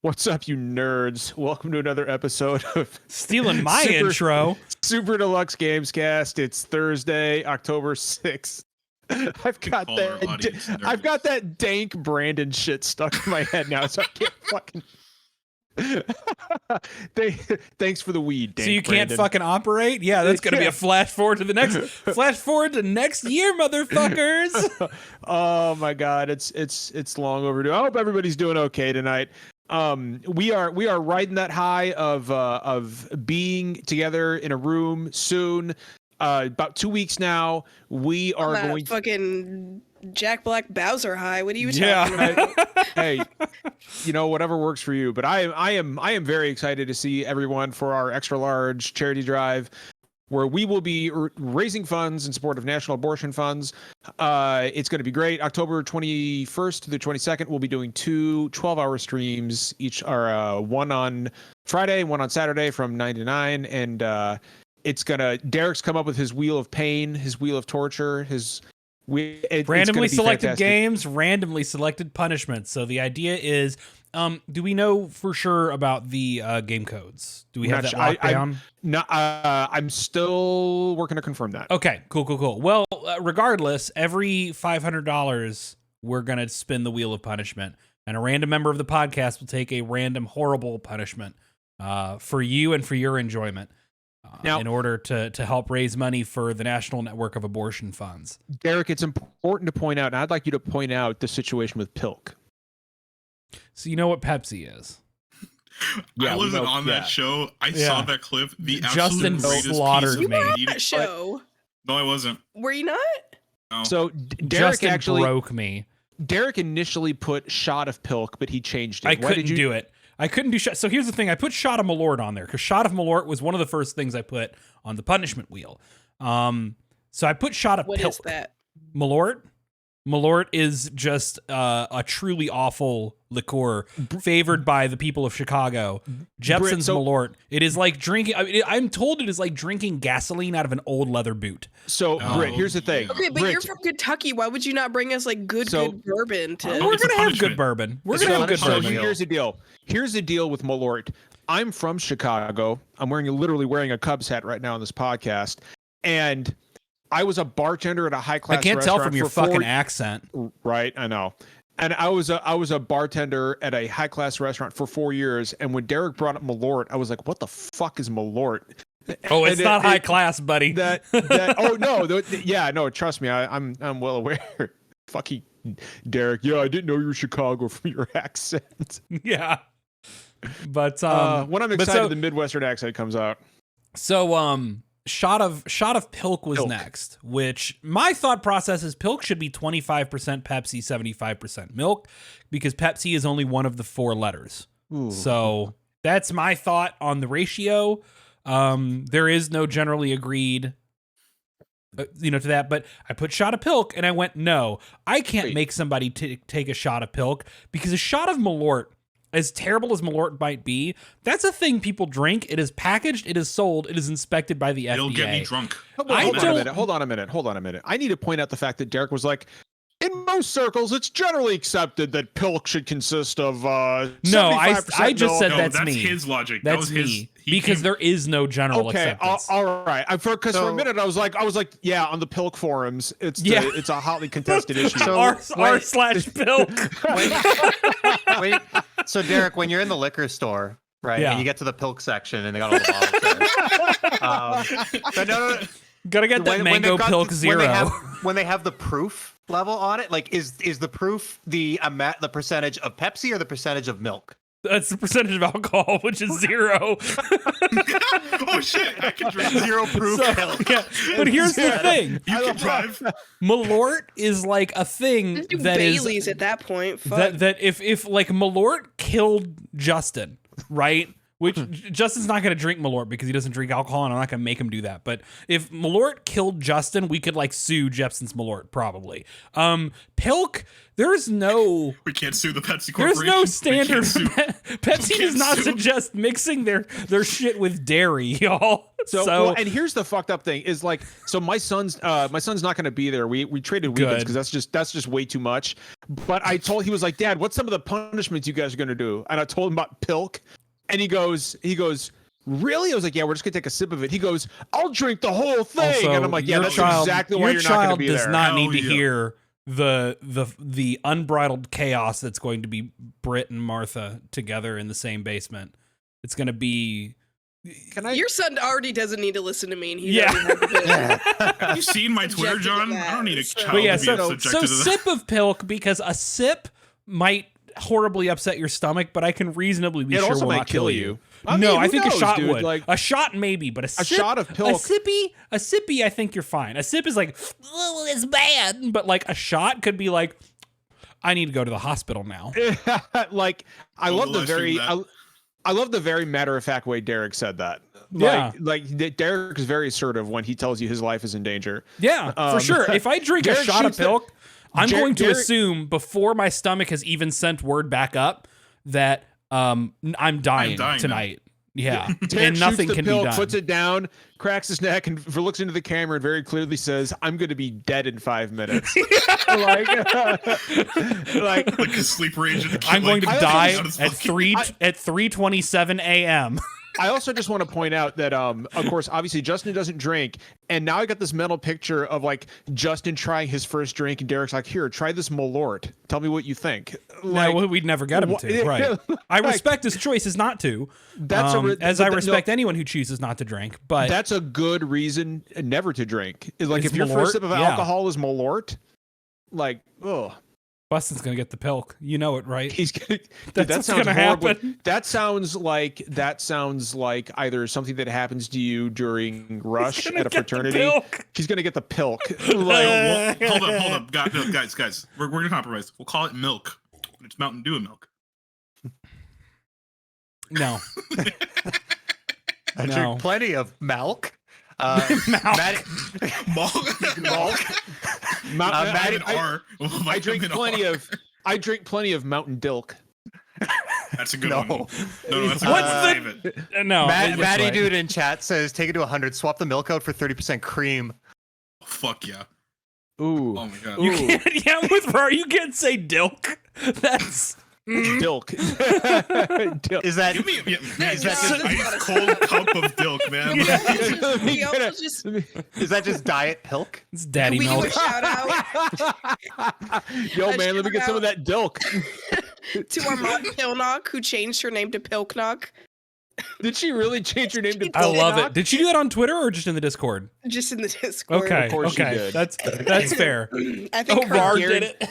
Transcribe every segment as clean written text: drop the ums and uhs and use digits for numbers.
What's up, you nerds? Welcome to another episode of Stealing my intro. Super Deluxe Gamescast. It's Thursday, October 6th. I've got that dank Brandon shit stuck in my head now, so I can't fucking. Thanks for the weed, dank So you can't Brandon. fucking operate? Yeah, that's gonna be a flash forward to next year, motherfuckers. Oh my god, it's long overdue. I hope everybody's doing okay tonight. We are riding that high of being together in a room soon. About 2 weeks now. We are going to fucking Jack Black Bowser high. What are you talking about? Hey, whatever works for you. But I am very excited to see everyone for our extra large charity drive, where we will be raising funds in support of national abortion funds. It's going to be great. October 21st to the 22nd, we'll be doing 2 12-hour streams, each are one on Friday, one on Saturday from 9 to 9. And Derek's come up with his wheel of pain, his wheel of torture, randomly selected games, randomly selected punishments. So the idea is, do we know for sure about the game codes? Do we have that locked down? No, I'm still working to confirm that. Okay, cool. Well, regardless, every $500, we're going to spin the wheel of punishment, and a random member of the podcast will take a random horrible punishment for you and for your enjoyment. Now, in order to help raise money for the National Network of Abortion Funds. Derek, it's important to point out, and I'd like you to point out the situation with Pilk. So you know what Pepsi is? Yeah, I wasn't on that show. I saw that clip. The Justin slaughtered me. You were on that show. No, I wasn't. Were you not? No. So Derek Justin actually broke me. Derek initially put shot of Pilk, but he changed it. I couldn't do it. I couldn't do shot. So here's the thing. I put shot of Malort on there because shot of Malort was one of the first things I put on the punishment wheel. So I put shot of Pilk. What is that? Malort? Malort is just a truly awful liqueur favored by the people of Chicago. Jepson's Malort. It is like drinking. I'm told it is like drinking gasoline out of an old leather boot. So, Britt, here's the thing. Okay, but you're from Kentucky. Why would you not bring us like good bourbon? We're gonna have good bourbon. We're gonna have good bourbon. Here's the deal. Here's the deal with Malort. I'm from Chicago. I'm literally wearing a Cubs hat right now on this podcast, and I was a bartender at a high-class restaurant. I can't tell from your fucking accent. Right, I know. And I was a bartender at a high-class restaurant for 4 years, and when Derek brought up Malort, I was like, what the fuck is Malort? Oh, it's not high class, buddy. No, trust me, I'm well aware. Fucking Derek. Yeah, I didn't know you were Chicago from your accent. Yeah. But when I'm excited, the Midwestern accent comes out. So Shot of Pilk was next, which my thought process is Pilk should be 25% Pepsi, 75% milk, because Pepsi is only one of the 4 letters. Ooh. So that's my thought on the ratio. There is no generally agreed, to that, but I put shot of Pilk and I went, no, I can't make somebody take a shot of Pilk because a shot of Malort, as terrible as Malort might be, that's a thing people drink. It is packaged, it is sold, it is inspected by the FDA. It'll get me drunk. Hold on a minute. I need to point out the fact that Derek was like, in most circles, it's generally accepted that Pilk should consist of no, I just said that's me. That's his logic. That's me. Because there is no general acceptance. All right. For a minute, I was like, yeah, on the Pilk forums, it's a hotly contested issue. So r/Pilk. Wait. So Derek, when you're in the liquor store, right, and you get to the Pilk section, and they got all the bottles there. No. Gotta get that mango Pilk Zero. When they have the proof level on it, like is the proof the percentage of Pepsi or the percentage of milk? That's the percentage of alcohol, which is 0. Oh shit! I can drink 0 proof milk. Yeah, but here's the thing: you can drive. Malort is like a thing Just do that Baileys is at that point. That if like Malort killed Justin, right? Which Justin's not going to drink Malort because he doesn't drink alcohol, and I'm not going to make him do that. But if Malort killed Justin, we could like sue Jepson's Malort probably. Pilk, there's no. We can't sue the Pepsi Corporation. There's no standard. Pepsi does not suggest mixing their shit with dairy, y'all. So well, and here's the fucked up thing is like, so my son's not going to be there. We traded weekends because that's just way too much. But he was like, Dad, what's some of the punishments you guys are going to do? And I told him about Pilk. And he goes, really? I was like, yeah, we're just gonna take a sip of it. He goes, I'll drink the whole thing. Also, and I'm like, yeah, that's exactly why you're not gonna be there. Your child does not need to hear the unbridled chaos that's going to be Britt and Martha together in the same basement. It's gonna be. Your son already doesn't need to listen to me. And Have you seen my Twitter, John? I don't need a child to be subjected to that. Sip of Pilk, because a sip might horribly upset your stomach, but I can reasonably be sure will not kill you. I think a shot would. Like, a shot maybe, but a shot of Pilk. A sippy, I think you're fine. A sip is like, oh, it's bad, but like a shot could be like, I need to go to the hospital now. Like, I love the very matter of fact way Derek said that. Like Derek is very assertive when he tells you his life is in danger. Yeah, for sure. If I drink a shot of Pilk, I'm going to assume before my stomach has even sent word back up that I'm dying tonight. Yeah, and nothing can be done. Puts it down, cracks his neck, and looks into the camera and very clearly says, "I'm going to be dead in 5 minutes." like a sleep rage. I'm going to die at 3:27 a.m. I also just want to point out that, of course, obviously Justin doesn't drink, and now I got this mental picture of like Justin trying his first drink, and Derek's like, "Here, try this Malort. Tell me what you think." Like, no, we'd never get him to. Right? I respect his choices not to. As I respect anyone who chooses not to drink. But that's a good reason never to drink. Like if your first sip of alcohol is Malort, like, oh. Bustin's gonna get the Pilk. You know it, right? He's gonna. That's what's gonna happen. That sounds like either something that happens to you during rush at a fraternity. He's gonna get the Pilk. Like, hold up, guys. We're gonna compromise. We'll call it milk. It's Mountain Dew milk. No. I drink plenty of milk. Milk. I drink plenty of Mountain Dilk. That's a good one. No, that's a good one. Matty right. Dude in chat says, take it to 100, swap the milk out for 30% cream. Oh, fuck yeah. Ooh. Oh my god. You can't say Dilk. That's... Dilk. Is that just an ice cold cup of Dilk, man? Is that just diet Pilk? It's daddy milk. Give a shout out. Yo, man, let me get some of that Dilk. To our mom Pilknock, who changed her name to Pilknock. Did she really change her name to Pilknock? I love it. Did she do that on Twitter or just in the Discord? Just in the Discord. Okay, of course she did. That's fair. I think Rar did it.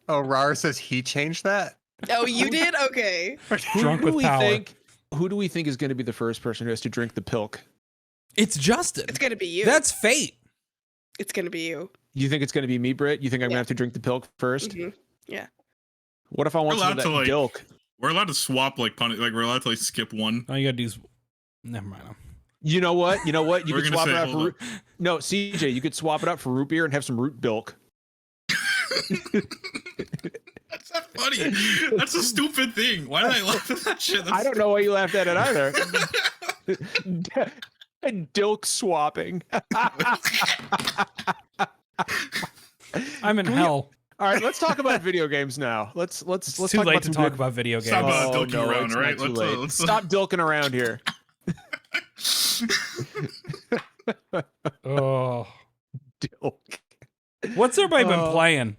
Rar says he changed that? Oh, you did? Okay. Drunk with power. Who do we think is going to be the first person who has to drink the Pilk? It's Justin. It's going to be you. That's fate. It's going to be you. You think it's going to be me, Britt? You think I'm going to have to drink the Pilk first? Mm-hmm. Yeah. What if I want some of that Dilk? We're allowed to swap, like we're allowed to skip one. All you got to do is... Never mind. You know what? You could swap it out for... No, CJ, you could swap it out for root beer and have some root bilk. That's not funny. That's a stupid thing. Why did I laugh at that shit? I don't know why you laughed at it either. Dilk swapping. I'm in hell. All right, let's talk about video games now. Let's it's too late to talk about video games. Stop dilking around, right? Let's stop dilking around here. Oh, Dilk. What's everybody been playing?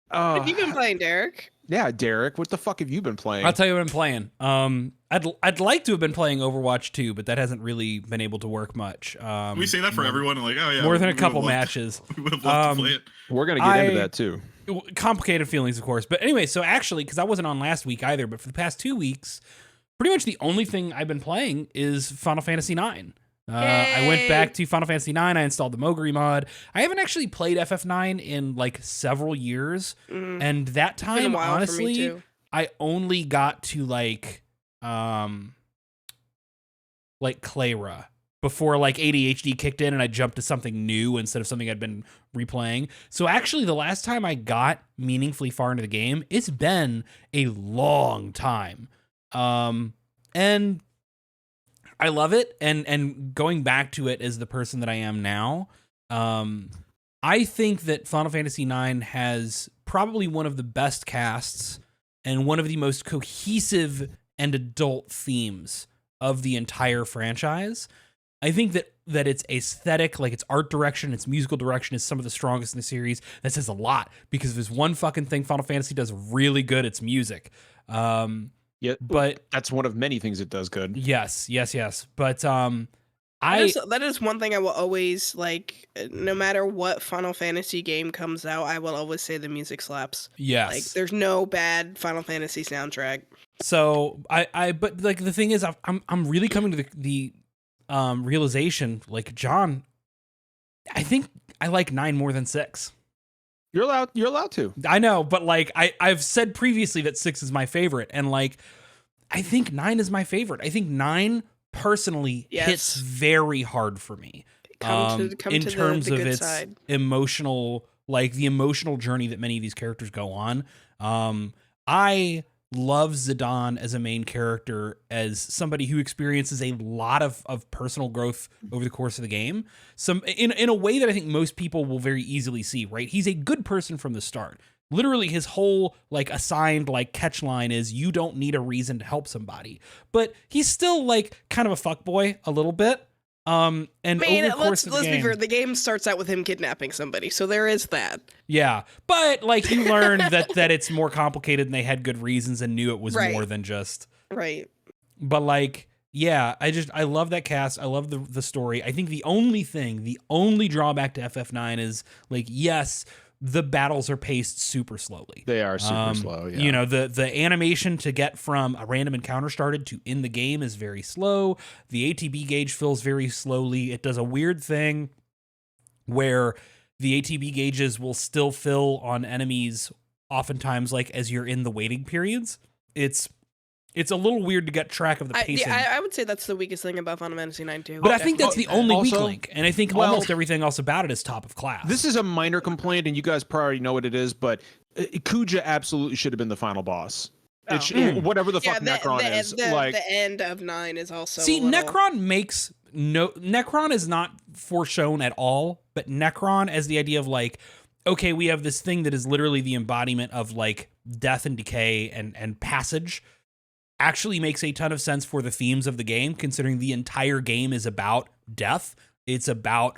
What have you been playing, Derek? Yeah, Derek, what the fuck have you been playing? I'll tell you what I'm playing. I'd like to have been playing Overwatch 2, but that hasn't really been able to work much. We say that for everyone, like, oh yeah, more than a couple matches. We would have loved to play it. We're gonna get into that too. Complicated feelings, of course. But anyway, so actually, because I wasn't on last week either, but for the past 2 weeks, pretty much the only thing I've been playing is Final Fantasy IX. I went back to Final Fantasy IX. I installed the Moguri mod. I haven't actually played FF9 in like several years, and that time, honestly, I only got to like like Clara before like ADHD kicked in and I jumped to something new instead of something I'd been replaying. So actually the last time I got meaningfully far into the game, it's been a long time. And I love it. And going back to it as the person that I am now, I think that Final Fantasy IX has probably one of the best casts and one of the most cohesive and adult themes of the entire franchise. I think that its aesthetic, like its art direction, its musical direction is some of the strongest in the series. That says a lot because if there's one fucking thing Final Fantasy does really good, it's music. Yeah, but that's one of many things it does good. Yes. But that is one thing I will always like. No matter what Final Fantasy game comes out, I will always say the music slaps. Yes, like there's no bad Final Fantasy soundtrack. So but like the thing is, I'm really coming to the realization, like John, I think I like 9 more than 6. You're allowed to. I know, but like I've said previously that 6 is my favorite, and like I think 9 is my favorite. I think 9 personally hits very hard for me. In terms of its emotional, like the emotional journey that many of these characters go on. I love Zidane as a main character, as somebody who experiences a lot of personal growth over the course of the game. Some in a way that I think most people will very easily see, right? He's a good person from the start. Literally his whole like assigned like catch line is you don't need a reason to help somebody. But he's still like kind of a fuckboy a little bit. And over the course of the game, be fair, the game starts out with him kidnapping somebody, so there is that. Yeah, but like you learn that it's more complicated and they had good reasons and knew it was more than just right. But like, yeah, I love that cast. I love the story. I think the only drawback to FF9 is like, yes, the battles are paced super slowly. They are super slow. Yeah. You know, the animation to get from a random encounter started to in the game is very slow. The ATB gauge fills very slowly. It does a weird thing where the ATB gauges will still fill on enemies oftentimes like as you're in the waiting periods. It's a little weird to get track of the pacing. I would say that's the weakest thing about Final Fantasy IX too. But I think that's the only weak link, and I think almost everything else about it is top of class. This is a minor complaint, and you guys probably know what it is, but Kuja absolutely should have been the final boss. Whatever the fuck Necron is. The end of 9 is also Necron is not foreshown at all, but Necron as the idea of like, okay, we have this thing that is literally the embodiment of like death and decay and passage, actually makes a ton of sense for the themes of the game, considering the entire game is about death. It's about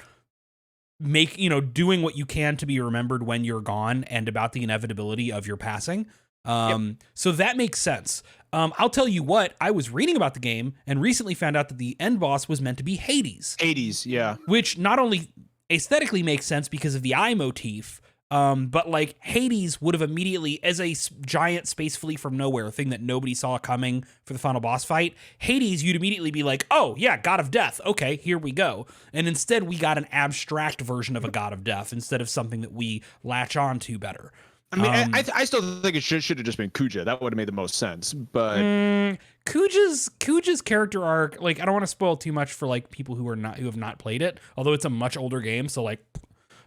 doing what you can to be remembered when you're gone and about the inevitability of your passing. So that makes sense. I'll tell you what, I was reading about the game and recently found out that the end boss was meant to be Hades. Hades, yeah. Which not only aesthetically makes sense because of the eye motif, but like Hades would have immediately, as a giant space flea from nowhere, thing that nobody saw coming for the final boss fight, Hades, you'd immediately be like, oh yeah, God of Death. Okay, here we go. And instead we got an abstract version of a God of Death instead of something that we latch on to better. I mean, I still think it should have just been Kuja. That would have made the most sense. But Kuja's character arc, like I don't want to spoil too much for like people who have not played it, although it's a much older game, so like.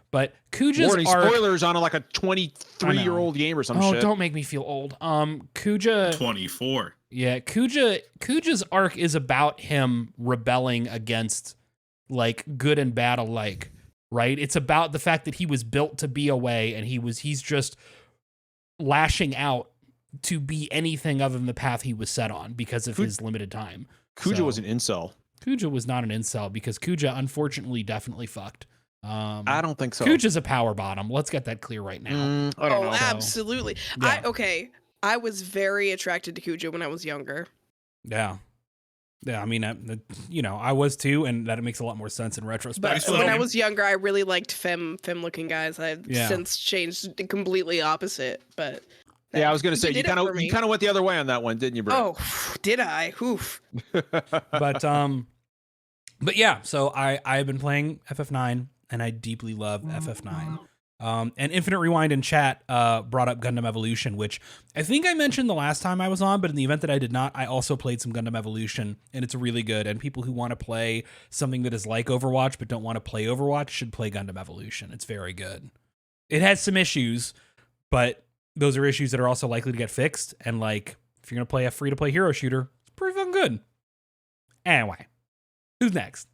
But Kuja's arc, spoilers on like a 23-year-old game or some shit. Oh, don't make me feel old. Kuja 24. Yeah, Kuja's arc is about him rebelling against like good and bad alike, right? It's about the fact that he was built to be away and he's just lashing out to be anything other than the path he was set on because of his limited time. Kuja was an incel. Kuja was not an incel because Kuja unfortunately definitely fucked. I don't think so. Kuja's a power bottom. Let's get that clear right now. I don't know. Absolutely. Yeah. I was very attracted to Kuja when I was younger. Yeah. I mean, I was too, and that makes a lot more sense in retrospect. But when I was younger, I really liked femme-looking guys. I've since changed completely opposite. But yeah, I was gonna say you kind of went the other way on that one, didn't you, Brett? Oh, did I? Oof. But yeah, so I've been playing FF9. And I deeply love FF9. And Infinite Rewind in chat brought up Gundam Evolution, which I think I mentioned the last time I was on, but in the event that I did not, I also played some Gundam Evolution, and it's really good. And people who want to play something that is like Overwatch but don't want to play Overwatch should play Gundam Evolution. It's very good. It has some issues, but those are issues that are also likely to get fixed. And like, if you're going to play a free-to-play hero shooter, it's pretty fucking good. Anyway, who's next?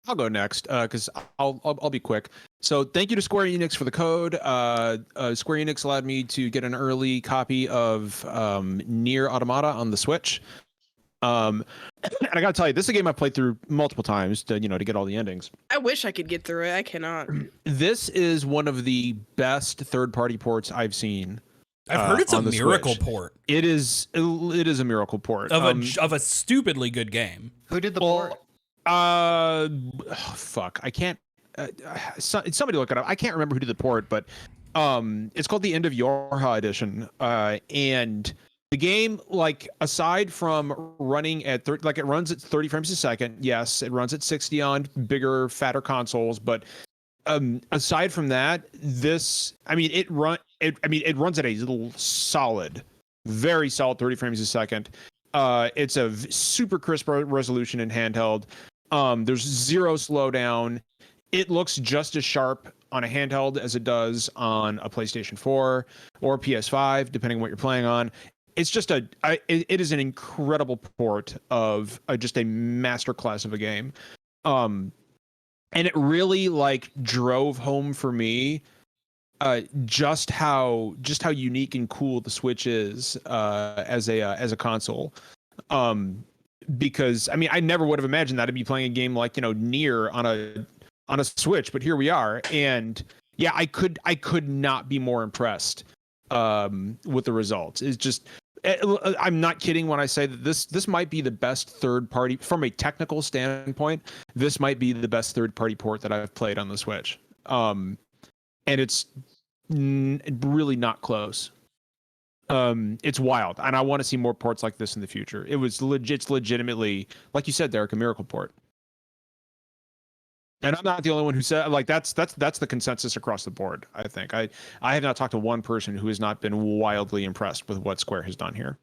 I'll go next because I'll be quick. So thank you to Square Enix for the code. Square Enix allowed me to get an early copy of Nier Automata on the Switch. And I gotta tell you, this is a game I've played through multiple times to get all the endings. I wish I could get through it. I cannot. This is one of the best third-party ports I've seen. I've heard it's a miracle Switch. port. It is a miracle port of a stupidly good game. Who did the port? Fuck, I can't. Somebody look it up. I can't remember who did the port, but it's called the End of Yorha edition. And the game, like, aside from running at it runs at 30 frames a second. Yes, it runs at 60 on bigger, fatter consoles, but aside from that, it runs at a little solid, very solid 30 frames a second. It's a super crisp resolution in handheld. There's zero slowdown. It looks just as sharp on a handheld as it does on a PlayStation 4 or PS5, depending on what you're playing on. It's just it is an incredible port of just a masterclass of a game. And it really drove home for me just how unique and cool the Switch is as a console. Because I never would have imagined that I'd be playing a game like Nier on a Switch, but here we are. And yeah, I could not be more impressed with the results. It's just, I'm not kidding when I say that this might be the best third party from a technical standpoint. This might be the best third party port that I've played on the Switch. And it's really not close. It's wild, and I want to see more ports like this in the future. It's legitimately, like you said, Derek, a miracle port. And I'm not the only one who said that's the consensus across the board. I think I have not talked to one person who has not been wildly impressed with what Square has done here.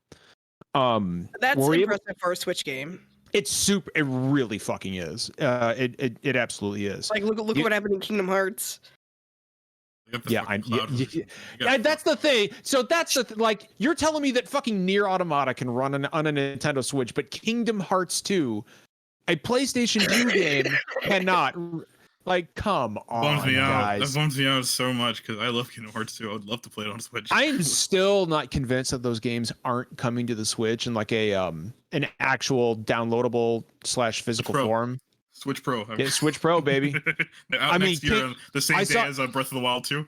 That's impressive for a Switch game. It's super. It really fucking is. It absolutely is. Like look what happened in Kingdom Hearts. Yeah, that's the thing. So that's you're telling me that fucking Nier Automata can run on a Nintendo Switch, but Kingdom Hearts 2, a PlayStation 2 game, cannot. Come on, guys. That bums me out so much because I love Kingdom Hearts 2. I would love to play it on Switch. I'm still not convinced that those games aren't coming to the Switch in an actual downloadable / physical form. Switch Pro. Yeah, Switch Pro, baby. Next year, the same day as Breath of the Wild 2.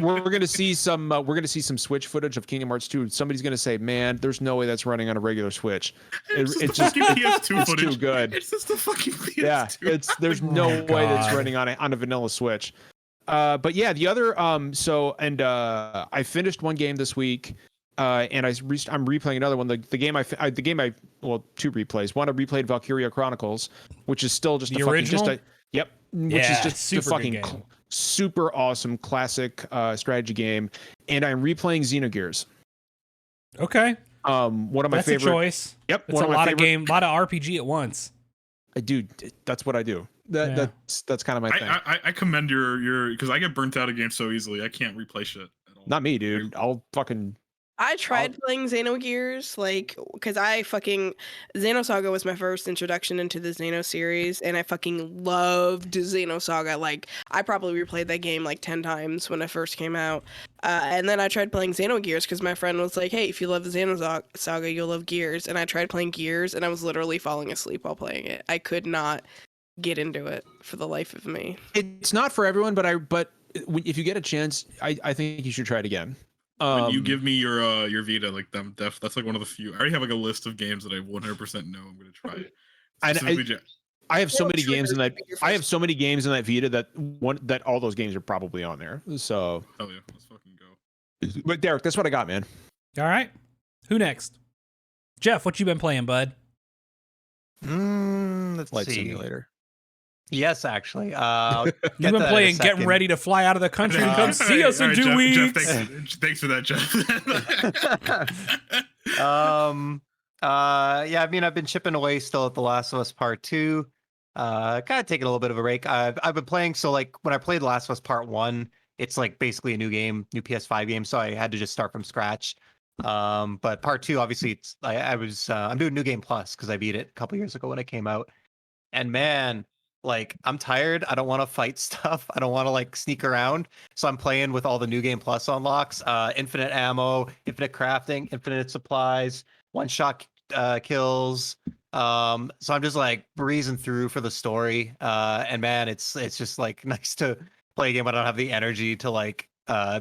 we're gonna see some. We're gonna see some Switch footage of Kingdom Hearts 2. Somebody's gonna say, "Man, there's no way that's running on a regular Switch." It's just PS2 footage. Too good. It's just the fucking PS2. Yeah, there's no way that's running on a vanilla Switch. But yeah, the other. I finished one game this week. And I'm replaying another one. Two replays. One, I replayed Valkyria Chronicles, which is still just the a original? fucking which is just super a fucking super awesome classic strategy game. And I'm replaying Xenogears. Okay. One of my That's favorite. a choice. Yep. It's a lot of RPG at once. Dude, that's what I do. That's kind of my thing. I commend your because I get burnt out of games so easily. I can't replay shit at all. Not me, dude. I'll fucking. I tried playing Xenogears, because Xenosaga was my first introduction into the Xeno series, and I fucking loved Xenosaga. I probably replayed that game 10 times when it first came out. And then I tried playing Xenogears because my friend was like, hey, if you love the Xenosaga, you'll love Gears. And I tried playing Gears, and I was literally falling asleep while playing it. I could not get into it for the life of me. It's not for everyone, but if you get a chance, I think you should try it again. When you give me your Vita, that's one of the few. I already have a list of games that I 100% know I'm going to try. I have so many games in that. I have so many games in that Vita that all those games are probably on there. So. Hell yeah, let's fucking go. But Derek, that's what I got, man. All right, who next? Jeff, what you been playing, bud? Let's Flight see. Simulator. Yes, actually. You've been playing Getting Ready to Fly Out of the Country and come see us in 2 weeks. Jeff, thanks for that, Jeff. Yeah, I mean, I've been chipping away still at The Last of Us Part 2. Kind of taking a little bit of a break. I've been playing, so like when I played Last of Us Part 1, it's like basically a new game, new PS5 game, so I had to just start from scratch. But Part 2, obviously, it's I'm doing New Game Plus because I beat it a couple years ago when it came out. And man, like I'm tired. I don't want to fight stuff. I don't want to like sneak around. So I'm playing with all the New Game Plus unlocks, infinite ammo, infinite crafting, infinite supplies, one shot kills. So I'm just like breezing through for the story. And man, it's just like nice to play a game. I don't have the energy to like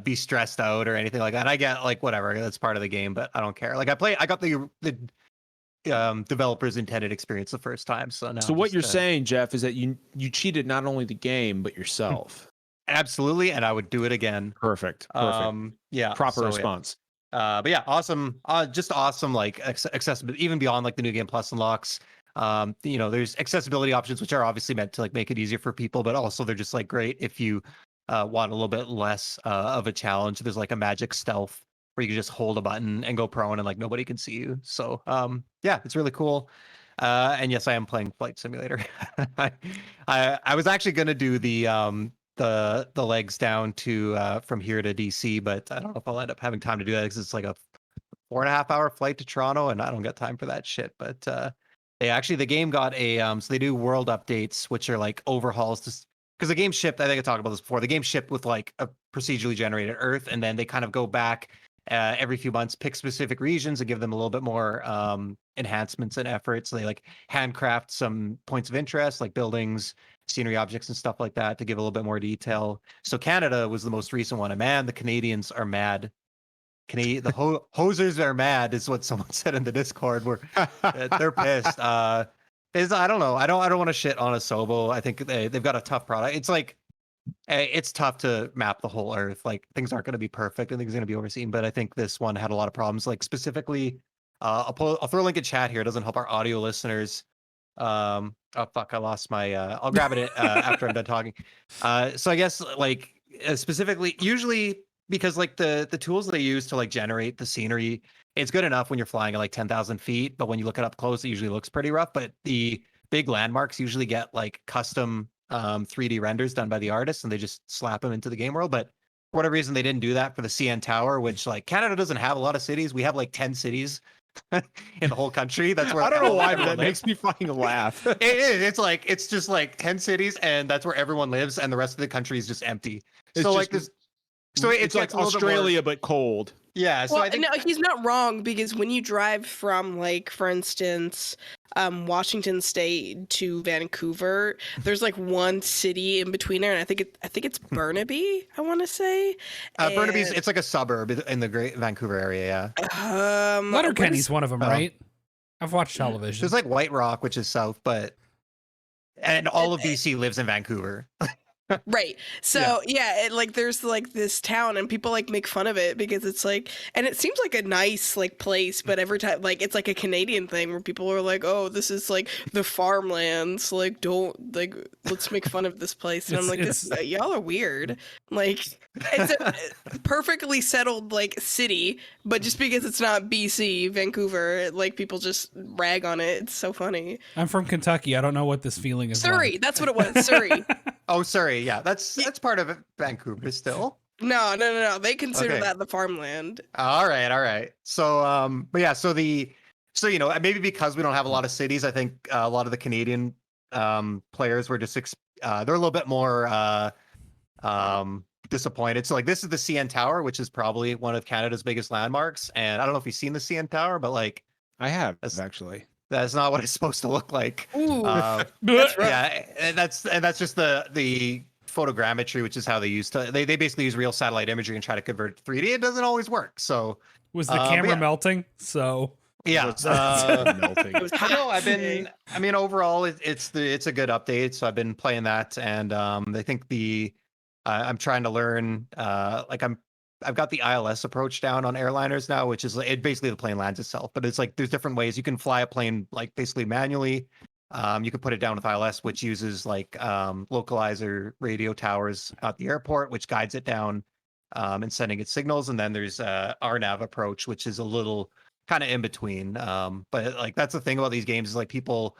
be stressed out or anything like that. I get like whatever, that's part of the game, but I don't care. Like I got the developers intended experience the first time. So now, so what you're saying, Jeff, is that you cheated not only the game but yourself. Absolutely, and I would do it again. Perfect. Yeah, proper response. Yeah. But yeah, awesome. Just awesome. Like accessibility, even beyond like the New Game Plus unlocks. There's accessibility options which are obviously meant to like make it easier for people, but also they're just like great if you want a little bit less of a challenge. There's like a magic stealth where you can just hold a button and go prone and like nobody can see you. So yeah, it's really cool. And yes, I am playing Flight Simulator. I was actually gonna do the legs down to from here to DC, but I don't know if I'll end up having time to do that because it's like a 4.5 hour flight to Toronto, and I don't got time for that shit. But the game got a so they do world updates, which are like overhauls to because the game shipped. I think I talked about this before. The game shipped with like a procedurally generated Earth, and then they kind of go back every few months, pick specific regions and give them a little bit more enhancements and efforts. So they like handcraft some points of interest, like buildings, scenery objects, and stuff like that to give a little bit more detail. So Canada was the most recent one, and man, the Canadians are mad. Hosers are mad, is what someone said in the Discord. Where they're pissed. I don't know. I don't want to shit on Asobo. I think they've got a tough product. It's like it's tough to map the whole Earth. Like things aren't going to be perfect and things are going to be overseen. But I think this one had a lot of problems. Like specifically, I'll throw a link in chat here. It doesn't help our audio listeners. Oh fuck, I lost my. I'll grab it after I'm done talking. So I guess like specifically, usually because like the tools they use to like generate the scenery, it's good enough when you're flying at like 10,000 feet. But when you look it up close, it usually looks pretty rough. But the big landmarks usually get like custom 3D renders done by the artists, and they just slap them into the game world. But for whatever reason, they didn't do that for the CN Tower, which like Canada doesn't have a lot of cities. We have like 10 cities in the whole country. That's where I don't know why, but that makes me fucking laugh. It's just like 10 cities, and that's where everyone lives, and the rest of the country is just empty. So it's like Australia but cold. Yeah, so well, I think no, he's not wrong, because when you drive from, like, for instance, Washington State to Vancouver, there's like one city in between there, and I think it's Burnaby, I want to say. Burnaby's it's like a suburb in the Great Vancouver area. Yeah. Letterkenny's one of them, right? I've watched television. There's like White Rock, which is south, and all of BC lives in Vancouver. Right. So yeah, like there's like this town, and people like make fun of it because it's like, and it seems like a nice like place, but every time like it's like a Canadian thing where people are like, oh, this is like the farmlands, like don't like let's make fun of this place, and I'm like, y'all are weird. Like it's a perfectly settled like city, but just because it's not BC, Vancouver, like people just rag on it. It's so funny. I'm from Kentucky. I don't know what this feeling is. Surrey, like. That's what it was. Surrey. Oh, Surrey. Yeah, that's part of it. Vancouver still. No. They consider that the farmland. All right. So, but yeah, so maybe because we don't have a lot of cities, I think a lot of the Canadian players were just they're a little bit more disappointed. So like this is the CN Tower, which is probably one of Canada's biggest landmarks, and I don't know if you've seen the CN Tower, but like I have actually. That's not what it's supposed to look like. Ooh, that's yeah, and that's just the photogrammetry, which is how they use they basically use real satellite imagery and try to convert it to 3D. It doesn't always work. So was the camera melting? So yeah, melting. Overall it's a good update. So I've been playing that, and I think I'm trying to learn I've got the ILS approach down on airliners now, which is basically the plane lands itself, but it's like there's different ways you can fly a plane like basically manually. You can put it down with ILS, which uses like localizer radio towers at the airport, which guides it down and sending it signals. And then there's RNAV approach, which is a little kind of in between. But like that's the thing about these games is like people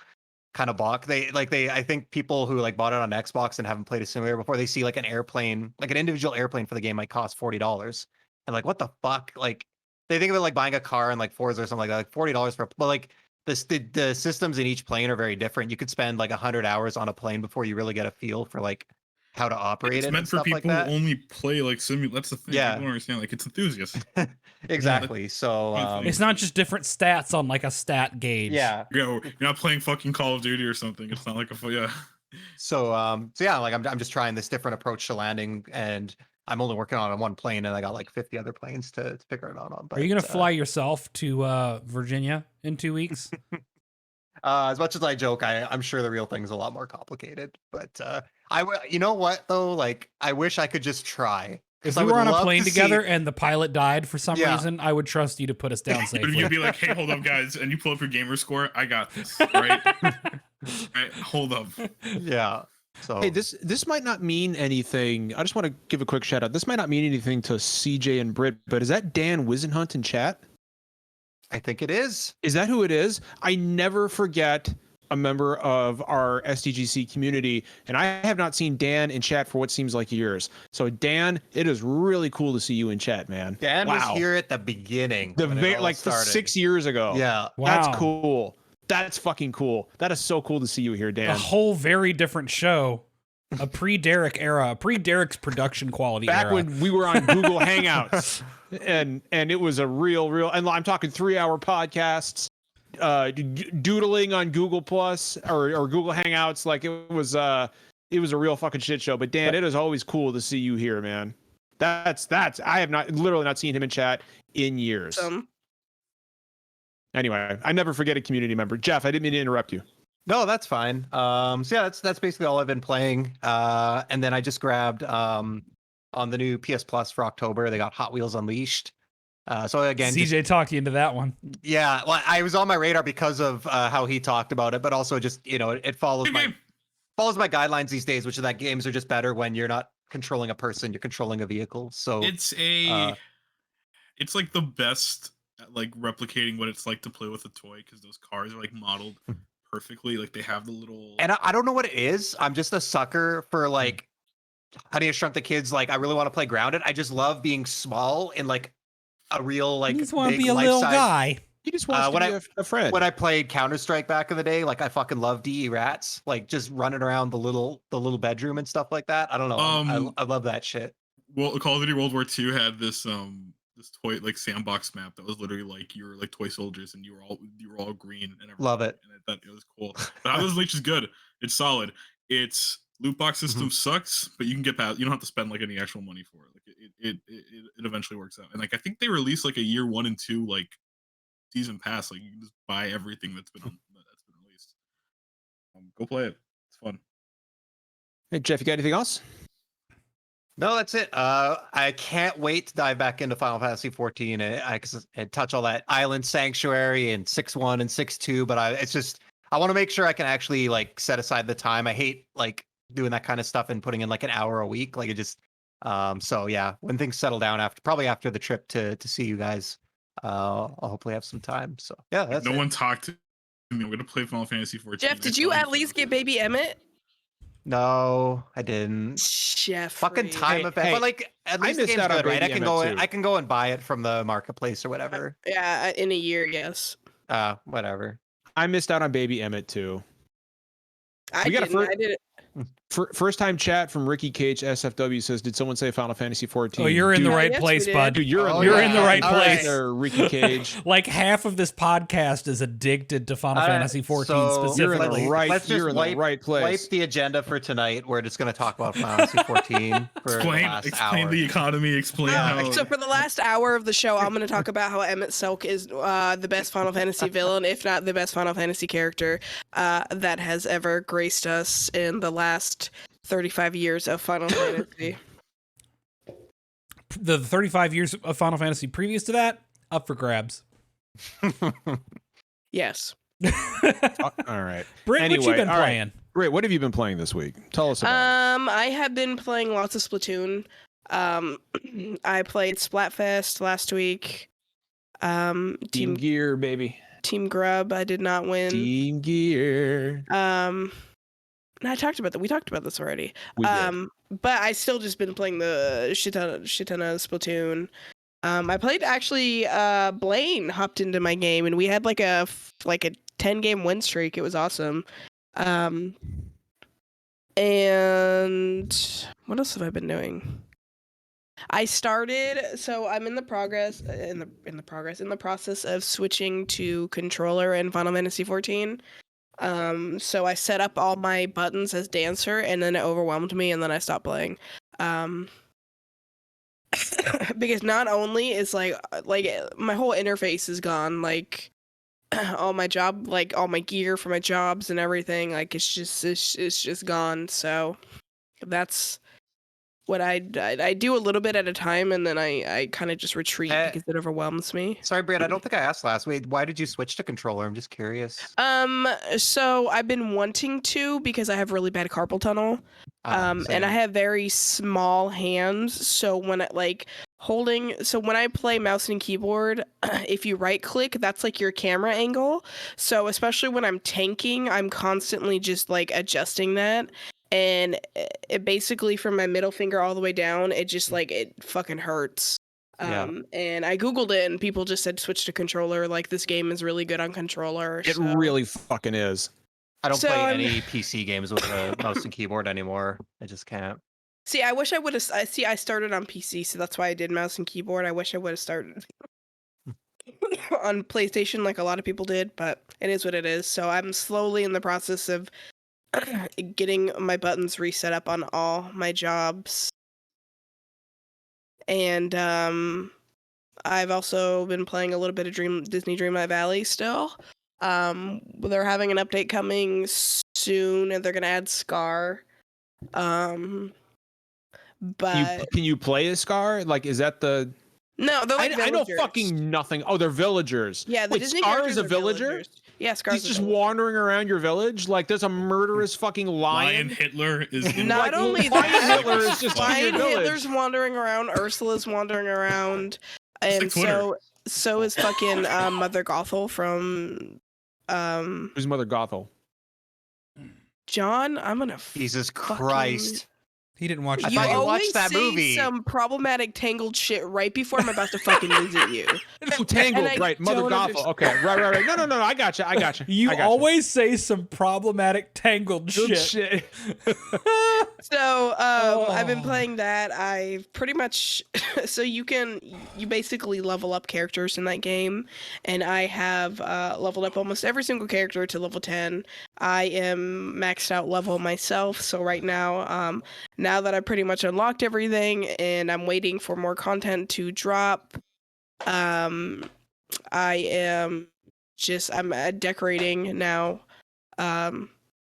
kind of balk. I think people who like bought it on Xbox and haven't played a simulator before, they see like an airplane, like an individual airplane for the game might cost $40. And like, what the fuck? Like they think of it like buying a car in like Forza or something like that, like $40 for, but like the systems in each plane are very different. You could spend like 100 hours on a plane before you really get a feel for like how to operate It's it meant and for stuff people like that. who only play like simulator. That's the thing. Yeah. People don't understand. Like it's enthusiasts. Exactly. So It's not just different stats on like a stat gauge. yeah. You're not playing fucking Call of Duty or something. It's not like a yeah. So yeah, like I'm just trying this different approach to landing, and I'm only working on one plane, and I got like 50 other planes to figure it out on. But, Are you gonna fly yourself to Virginia in 2 weeks? as much as I joke, I'm sure the real thing's a lot more complicated. But you know what though? Like I wish I could just try. If I we were would on a love plane to together see- and the pilot died for some Yeah. reason, I would trust you to put us down But if safely. you'd be like, hey, hold up, guys, and you pull up your gamer score, I got this. Right? Right, hold up. Yeah. So Hey, this might not mean anything. I just want to give a quick shout out. This might not mean anything to CJ and Britt, but is that Dan Wisenhunt in chat? I think it is. Is that who it is? I never forget a member of our SDGC community, and I have not seen Dan in chat for what seems like years. So Dan, it is really cool to see you in chat, man. Dan wow. was here at the beginning. The when it all like started. 6 years ago. Yeah. Wow. That's cool. That's fucking cool. That is so cool to see you here, A Dan. whole very different show. A pre-Derek era, a pre-Derek's production quality Back era. when we were on Google Hangouts, and it was a real, and I'm talking 3-hour podcasts, doodling on Google Plus or Google Hangouts. Like it was a real fucking shit show. But Dan, it is always cool to see you here, man. That's I have literally not seen him in chat in years. Anyway, I never forget a community member. Jeff, I didn't mean to interrupt you. No, that's fine. So yeah, that's basically all I've been playing. And then I just grabbed on the new PS Plus for October, they got Hot Wheels Unleashed. So again, CJ talked you into that one. yeah, well, I was on my radar because of how he talked about it, but also just it follows my guidelines these days, which is that games are just better when you're not controlling a person, you're controlling a vehicle. So It's it's like the best at like replicating what it's like to play with a toy because those cars are like modeled perfectly. Like they have the little and I don't know what it is. I'm just a sucker for like Honey, I Shrunk the Kids. Like I really want to play Grounded. I just love being small in like a real like You just want to big be a little life-size- guy. He just wants when to be a friend. When I played Counter-Strike back in the day, like I fucking love DE Rats, like just running around the little bedroom and stuff like that. I don't know. I love that shit. well, Call of Duty World War II had this this toy like sandbox map that was literally like you were like toy soldiers and you were all green and everything. Love it. And I thought it was cool. But How Those Leech is good. It's solid. Its loot box system sucks, but you can get past. You don't have to spend like any actual money for it. Like it eventually works out. And like I think they released like a year 1 and 2 like season pass. Like you can just buy everything that's been released. Go play it. It's fun. Hey, Jeff, you got anything else? No, that's it. I can't wait to dive back into Final Fantasy 14 and touch all that Island Sanctuary and 6-1 and 6-2. But I want to make sure I can actually like set aside the time. I hate like doing that kind of stuff and putting in like an hour a week. Like it just, so yeah, when things settle down probably after the trip to see you guys, I'll hopefully have some time. So yeah, that's No it. one talked to me. I'm gonna play Final Fantasy 14. Jeff, did you at least get Baby Emmett? No, I didn't. Jeff, Fucking time event, hey, but like at I least the missed game's out on good, right? Baby Emmett, too. I can go and buy it from the marketplace or whatever. Yeah, in a year, yes. Whatever. I missed out on Baby Emmett too. I We got a didn't. fir- I did it. First time chat from Ricky Cage SFW says, "Did someone say Final Fantasy 14?" Oh, you're in the Dude, right yes, place, we did. bud. Dude, you're Oh, in, You're yeah. in the right All place. There, Ricky Cage. Like half of this podcast is addicted to Final All right, Fantasy 14 so You're in specifically. the right. Let's just You're in the right place. Wipe the agenda for tonight. We're just going to talk about Final Fantasy 14 for the last Explain hour. the economy. Explain how. So for the last hour of the show, I'm going to talk about how Emmett Selk is the best Final Fantasy villain, if not the best Final Fantasy character that has ever graced us in the last 35 years of Final Fantasy. The 35 years of Final Fantasy previous to that, up for grabs. Yes. All right. Britt, what you Anyway, been all right. playing? Britt, what have you been playing this week? Tell us about I have been playing lots of Splatoon. I played Splatfest last week. it. Team Gear, baby. Team Grub, I did not win. Team Gear. I talked about that. We talked about this already. We did. But I still just been playing the shit ton of Splatoon. I played actually. Blaine hopped into my game, and we had like a 10-game win streak. It was awesome. And what else have I been doing? I started. So I'm in the process of switching to controller in Final Fantasy 14. So I set up all my buttons as dancer, and then it overwhelmed me, and then I stopped playing. Because not only is like my whole interface is gone, like all my job, like all my gear for my jobs and everything, like it's just gone. So that's what I do a little bit at a time, and then I kind of just retreat because it overwhelms me. Sorry, Brad, I don't think I asked last week. Why did you switch to controller? I'm just curious. So I've been wanting to because I have really bad carpal tunnel. And I have very small hands, so when when I play mouse and keyboard, if you right click, that's like your camera angle. So especially when I'm tanking, I'm constantly just like adjusting that. And it basically from my middle finger all the way down, it just like it fucking hurts. And I googled it, and people just said switch to controller. Like this game is really good on controller. It really fucking is. I don't play any PC games with a mouse and keyboard anymore. I just can't. See, I wish I would have. See, I started on PC, so that's why I did mouse and keyboard. I wish I would have started on PlayStation like a lot of people did, but it is what it is. So I'm slowly in the process of getting my buttons reset up on all my jobs. And I've also been playing a little bit of Disney Dreamlight Valley still. They're having an update coming soon, and they're gonna add Scar. But can you play a Scar? Like, is that the? No, they're like I know villagers. fucking nothing. Oh, they're villagers. Yeah, the Wait, Disney Scar characters is a are villager. villagers. Yeah, Scar's He's just wandering around your village. Like, there's a murderous fucking lion. Lion Hitler is in Not only Lion that, Hitler is just in Lion your village. Hitler's wandering around. Ursula's wandering around, It's and like so is fucking Mother Gothel from Who's Mother Gothel? John. I'm gonna Jesus Christ. He didn't watch. I You thought you always watched that say movie. some problematic tangled shit right before I'm about to fucking visit you. Oh, Tangled, And I right? Mother don't Gothel. understand. Okay, right. No. I got you. You always say some problematic tangled Good shit. So I've been playing that. I've pretty much so you basically level up characters in that game, and I have leveled up almost every single character to level 10. I am maxed out level myself, so right now now that I pretty much unlocked everything and I'm waiting for more content to drop, I am I'm decorating now.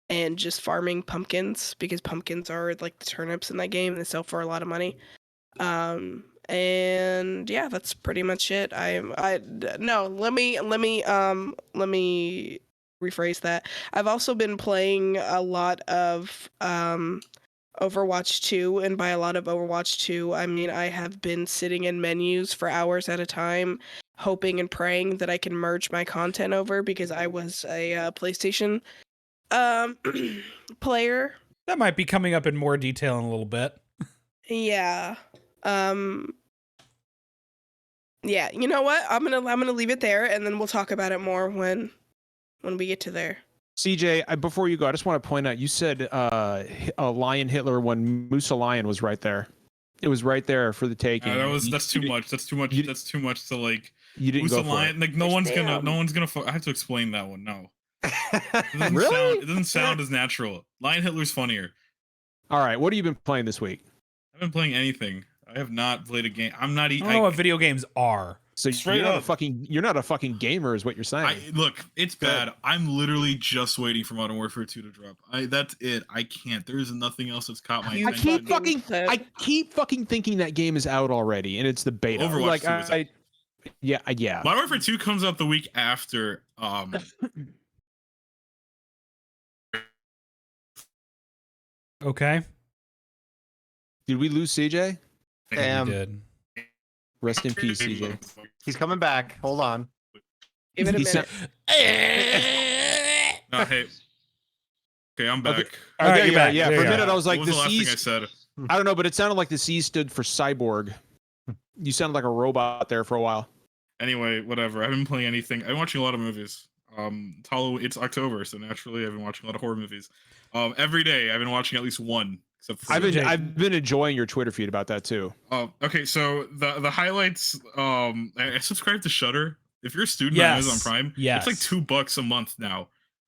And just farming pumpkins because pumpkins are like the turnips in that game and they sell for a lot of money. And yeah, that's pretty much it. Let me rephrase that. I've also been playing a lot of Overwatch 2, and by a lot of Overwatch 2, I mean I have been sitting in menus for hours at a time, hoping and praying that I can merge my content over because I was a PlayStation player. That might be coming up in more detail in a little bit. Yeah. Yeah, you know what? I'm gonna leave it there, and then we'll talk about it more when we get to there. CJ, before you go, I just want to point out you said a Lion Hitler when Musa Lion was right there. It was right there for the taking. That's too much. That's too much. That's too much to like. You didn't Musa go for Lion. it. Like no one's gonna. I have to explain that one. No. Really? It doesn't sound as natural. Lion Hitler's funnier. All right, what have you been playing this week? I haven't been playing anything. I have not played a game. I'm not. I don't know what video games are. So Straight you're not up. you're not a fucking gamer, is what you're saying. Look, it's bad. I'm literally just waiting for Modern Warfare 2 to drop. That's it. I can't. There is nothing else that's caught my You attention. I keep fucking thinking that game is out already, and it's the beta. Overwatch 2 is out. Yeah. Modern Warfare 2 comes out the week after Okay. Did we lose CJ? Damn. You did. Rest in peace, CJ. He's coming back. Hold on. Give it a He minute. Hey. Okay, I'm back. Okay. All right, there you're you are. back. Yeah, There for a you minute are. I was like, what was the the last thing I C's. said? I don't know, but it sounded like the C stood for cyborg. You sounded like a robot there for a while. Anyway, whatever. I haven't been playing anything. I've been watching a lot of movies. It's October, so naturally I've been watching a lot of horror movies. Every day I've been watching at least one. Except for I've been enjoying your Twitter feed about that too. Okay, so the highlights. I subscribe to Shudder. If you're a student Yes. on Amazon Prime, Yes. it's like $2 a month now.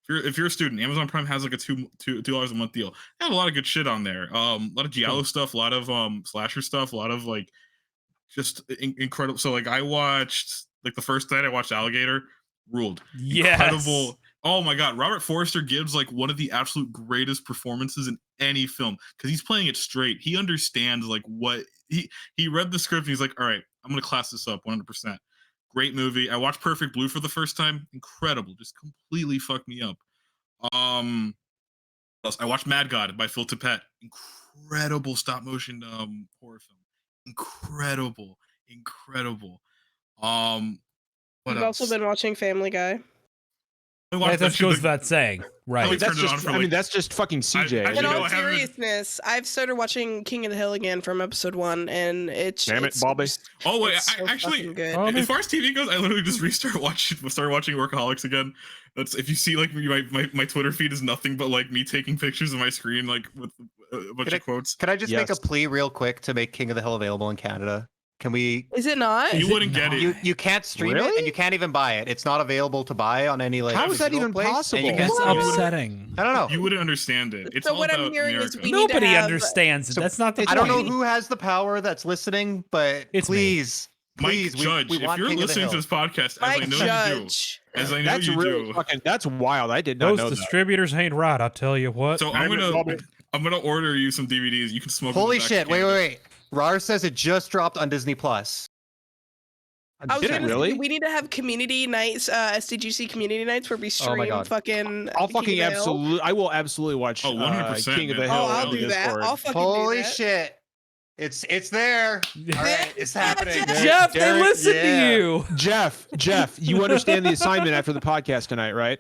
If you're a student, Amazon Prime has like a $2 a month deal. They have a lot of good shit on there. A lot of giallo stuff, a lot of slasher stuff, a lot of like just incredible. So like I watched like the first night I watched Alligator, ruled. Yes. Incredible. Oh my god, Robert Forster gives like one of the absolute greatest performances in any film because he's playing it straight. He understands like what he read the script and he's like, all right, I'm gonna class this up 100%. Great movie. I watched Perfect Blue for the first time. Incredible. Just completely fucked me up. I watched Mad God by Phil Tippett. Incredible stop motion horror film. Incredible. What I've else? also been watching Family Guy. I watched That shit goes like- without saying. Right. Wait, That's turned it on just for, I mean like- that's just fucking CJ. I- In you know, all I haven't- seriousness, I've started watching King of the Hill again from episode 1, and Damn it, Bobby. Oh wait, it's so I actually fucking good. Oh, as far as TV goes, I literally just started watching Workaholics again. That's if you see like my Twitter feed is nothing but like me taking pictures of my screen like with a bunch of quotes. Can I just make a Yes. plea real quick to make King of the Hill available in Canada? Can we? Is it not? You wouldn't get it. You can't stream it Really? and you can't even buy it. It's not available to buy on any like. How is that digital even place, and you possible? can't That's stream it. upsetting. I don't know. You wouldn't understand it. It's So all what I'm about hearing is America. we need to Nobody have- understands it. So That's not the I don't know point. who has the power that's listening, but It's me. please, Mike please, Judge, we if want you're King of the listening to Hill. this podcast, Mike as I know you do, Judge. as I know That's you really do, fucking that's wild. I did not know Those that. distributors ain't right. I'll tell you what. so Damn it, I'm gonna order you some DVDs. You can smoke. them Holy back shit! to Wait, Canada. wait, wait. Rar says it just dropped on Disney Plus. I was Did it gonna really? say we need to have community nights, SDGC community nights where we Oh my stream God. fucking. I'll King fucking of the Hill. absolutely. I will absolutely watch. Oh, 100%, King of the man. Hill. Oh, I'll on do that. Discord. I'll fucking Holy do that. shit! It's there. All right, it's happening. Jeff, they Derek, listen yeah. to you. Jeff, you understand the assignment after the podcast tonight, right?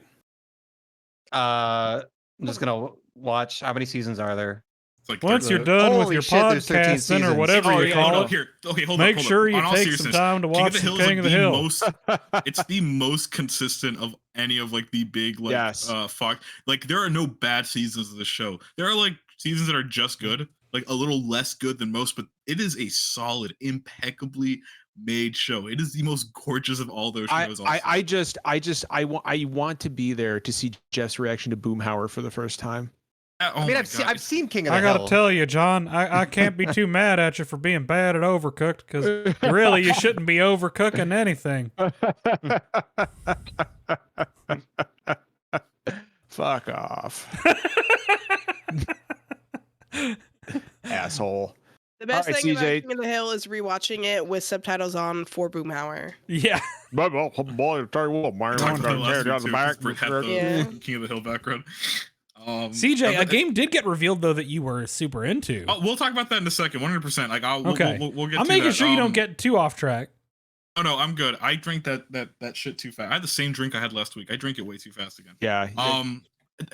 I'm just gonna watch. How many seasons are there? It's like Once 30. you're done with Holy your shit, there's 13 podcasting or seasons. whatever Oh, you yeah, call no, it, here. Okay, hold make up. sure you On all take some seriousness, time to watch King some of the Hill King is of the Hill. most. It's the most consistent of any of like the big like Yes. fuck. Like there are no bad seasons of the show. There are like seasons that are just good, like a little less good than most, but it is a solid, impeccably made show. It is the most gorgeous of all those shows. I want to be there to see Jeff's reaction to Boomhauer for the first time. Oh I mean, my I've God. I've seen King of the I gotta Hill. tell you, John, I can't be too mad at you for being bad at Overcooked because really you shouldn't be overcooking anything. Fuck off. Asshole. The best All right, thing about CJ. King of the Hill is rewatching it with subtitles on for Boomhauer. Yeah. But boy, tell you what, man, Talked about it last week, too, 'cause Britt had the Yeah. King of the Hill background. CJ, a game did get revealed though that you were super into. Oh, we'll talk about that in a second. 100%. Like, Okay. we'll get. I'm to making that. sure you don't get too off track. No, I'm good. I drank that shit too fast. I had the same drink I had last week. I drank it way too fast again. Yeah.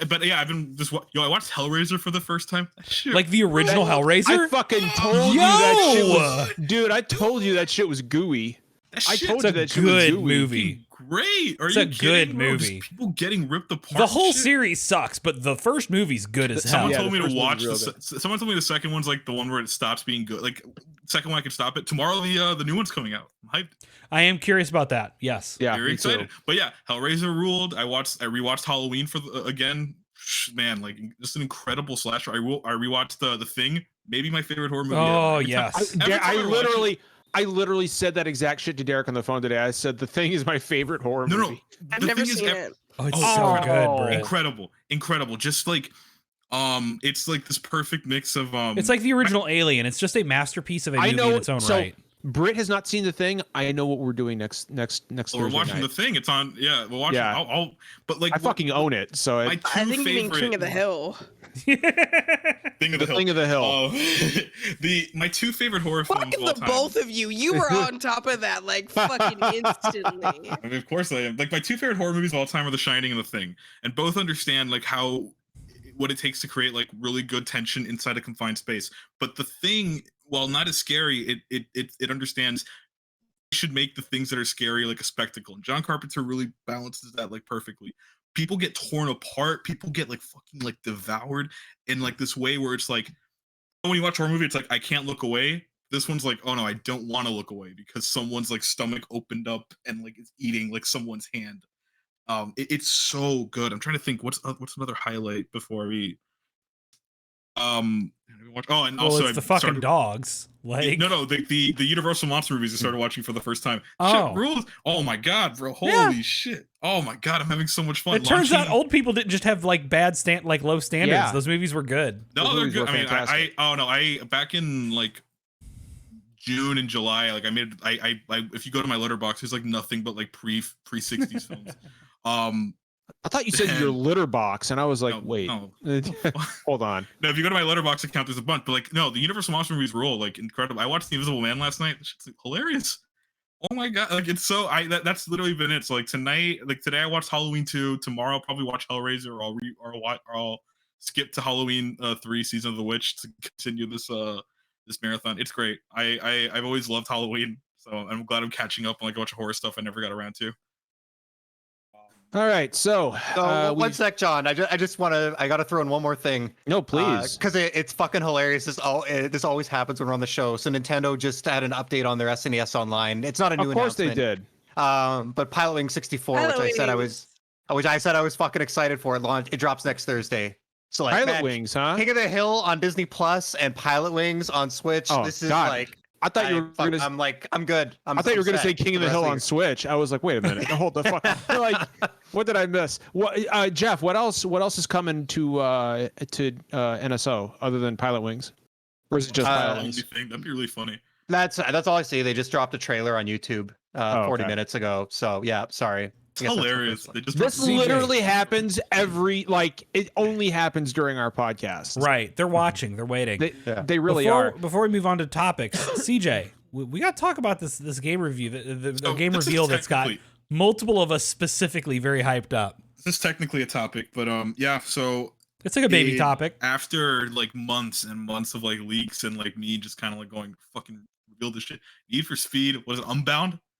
But yeah, I've been just I watched Hellraiser for the first time. That shit Like the original I Hellraiser? fucking told you that shit Yo! was, dude. I told you that shit was gooey. that I shit told It's you a that shit was good gooey. movie. great. Are It's you a kidding, good bro? Just movie. people getting ripped apart. The and whole shit. series sucks, but the first movie's good as hell. Someone Yeah, told the me to first watch. one's real Someone told me the second one's like the one where it stops being good. Like second one, I could stop it. Tomorrow, the new one's coming out. I'm hyped. I am curious about that. Yes. Yeah, Very me too. excited. But yeah, Hellraiser ruled. I rewatched Halloween for again. Man, like just an incredible slasher. I rewatched the Thing. Maybe my favorite horror movie. Oh, ever. yes. Every time I watch I literally said that exact shit to Derek on the phone today. I said the Thing is my favorite horror No, movie. I've The never thing is, seen it. Oh, it's Oh, so oh, good, bro. incredible. Just like, it's like this perfect mix of It's like the original Alien. It's just a masterpiece of a I movie know. in its own So right. Britt has not seen the Thing. I know what we're doing next We're Thursday watching night. the Thing. It's on. Yeah, we're watching. Yeah. But like, I fucking own it. So my it, two I think you mean favorite. King of the Hill. Thing of the Hill. Thing of the Hill. My two favorite horror films Fuck of all the time. both of you. You were on top of that like fucking instantly. I mean, of course I am. Like my two favorite horror movies of all time are The Shining and The Thing, and both understand like what it takes to create like really good tension inside a confined space. But The Thing, while not as scary, it understands you should make the things that are scary like a spectacle. And John Carpenter really balances that like perfectly. People get torn apart. People get like fucking like devoured in like this way where it's like when you watch a horror movie, it's like I can't look away. This one's like, oh no, I don't want to look away because someone's like stomach opened up and like it's eating like someone's hand. It's so good. I'm trying to think what's another highlight before we watch. Oh, and Well, also it's the fucking dogs. Like no, the Universal monster movies I started watching for the first time. Oh. Shit rules. Oh my god, bro! Holy Yeah. shit! Oh my god, I'm having so much fun. It turns out old people didn't just have like low standards. Yeah. Those movies were good. No, Those they're movies good. were I mean, fantastic. I back in like June and July, like I if you go to my letterbox, there's like nothing but like pre 60s films. I thought you said your litter box, and I was like, No, wait, no. hold on. No, if you go to my letterbox account, there's a bunch. But like, no, the Universal Monster movies were all like incredible. I watched The Invisible Man last night. It's hilarious. Oh my god, like it's so that's literally been it. So like tonight, like today, I watched Halloween 2. Tomorrow, I'll probably watch Hellraiser, or I'll skip to Halloween 3, Season of the Witch to continue this this marathon. It's great. I've always loved Halloween, so I'm glad I'm catching up on like a bunch of horror stuff I never got around to. All right, so one sec, John. I just want to. I got to throw in one more thing. No, please. Because it's fucking hilarious. This always happens when we're on the show. So Nintendo just had an update on their SNES Online. It's not a new Of course they announcement. did. But Pilot Wing 64, which I said I was fucking excited for. It drops next Thursday. So like Pilot Wings, huh? King of the Hill on Disney Plus and Pilot Wings on Switch. Oh, This is God. like. I thought you were gonna. I'm good. I thought you were gonna say King of the Hill on Switch. Switch. I was like, wait a minute, hold the fuck. Like, what did I miss? What, Jeff? What else? What else is coming to NSO other than Pilot Wings? Or is it just Pilot Wings? That'd be really funny. That's all I see. They just dropped a trailer on YouTube 40 minutes ago. So yeah, sorry. It's hilarious. They just This literally happens it only happens during our podcast. Right. They're watching. They're waiting. They really are. Before we move on to topics, CJ, we got to talk about this game review, the game reveal that's got multiple of us specifically very hyped up. This is technically a topic, but yeah. So it's like a baby topic. After like months and months of like leaks and like me just kind of like going fucking reveal this shit. Need for Speed, what is it?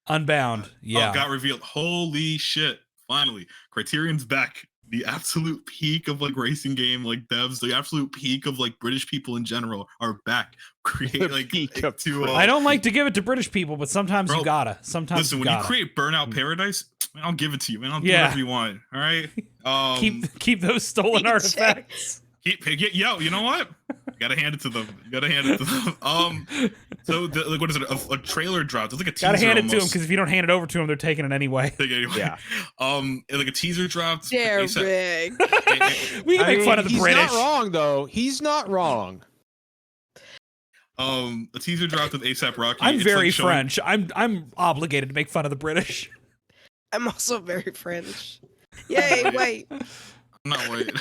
Unbound, yeah. Oh, got revealed. Holy shit! Finally, Criterion's back. The absolute peak of like racing game like devs, the absolute peak of like British people in general are back. Create like I don't like to give it to British people, but sometimes you gotta. Sometimes listen, when you create Burnout Paradise, man, I'll give it to you, man. I'll do whatever you want. All right. Keep those stolen artifacts. You know what? You gotta hand it to them. So what is it? A trailer dropped. It's like a teaser. Gotta hand it to them because if you don't hand it over to them, they're taking it anyway. Yeah. Like a teaser dropped. They're big. We can make fun of the British. He's not wrong though. He's not wrong. A teaser dropped with ASAP Rocky. I'm very French. I'm obligated to make fun of the British. I'm also very French. Yay, wait. I'm not white.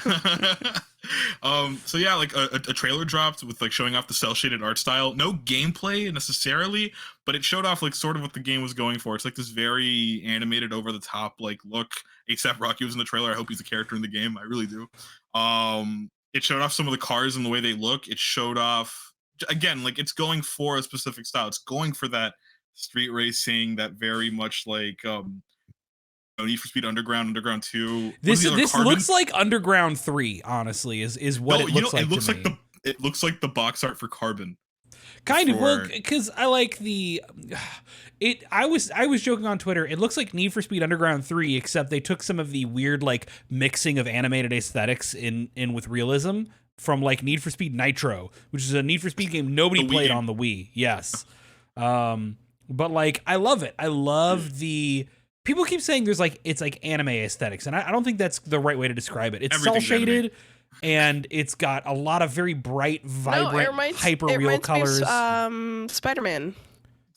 So yeah, like a trailer dropped with like showing off the cell shaded art style. No gameplay necessarily, but it showed off like sort of what the game was going for. It's like this very animated, over the top like look. ASAP Rocky was in the trailer. I hope he's a character in the game. I really do. It showed off some of the cars and the way they look. It showed off again, like it's going for a specific style. It's going for that street racing, that very much like Need for Speed Underground 2. This looks like Underground 3, honestly, is what it looks like. It looks like the box art for Carbon. Kind of, well, because I like I was joking on Twitter. It looks like Need for Speed Underground 3, except they took some of the weird like mixing of animated aesthetics in with realism from like Need for Speed Nitro, which is a Need for Speed game nobody played on the Wii. Yes, but like I love it. I love the. People keep saying it's like anime aesthetics, and I don't think that's the right way to describe it. It's cel shaded, and it's got a lot of very bright, vibrant, hyper real colors. Spider-Man.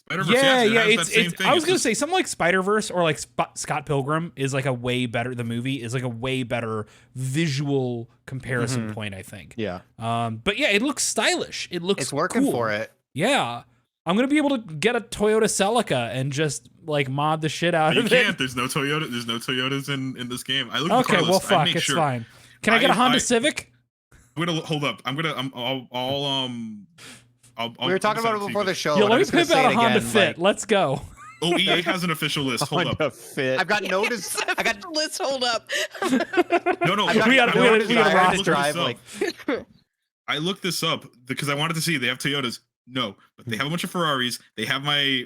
Spider-Verse, Yeah, yes, it yeah. has that It's same thing. I was It's gonna just- say something like Spider-Verse or like Scott Pilgrim is like a way better. The movie is like a way better visual comparison point, I think. Yeah, But yeah, it looks stylish. It looks it's working cool. for it. Yeah. I'm gonna be able to get a Toyota Celica and just like mod the shit out You of can't. it. There's no Toyota. There's no Toyotas in this game. I looked at the Okay, car well, list. I fuck. make It's sure. fine. Can I get a Honda Civic? I'm gonna hold up. We were talking about it before the show. Yeah, and let I'm me just gonna pimp out say a it Honda again, Fit. like, Let's go. Oh, EA has an official list. Hold up. Honda Fit. I've got noticed. I got Let's hold up. No. I've got We gotta noticed roster. drive like I looked this up because I wanted to see they have Toyotas. No, but they have a bunch of Ferraris. They have my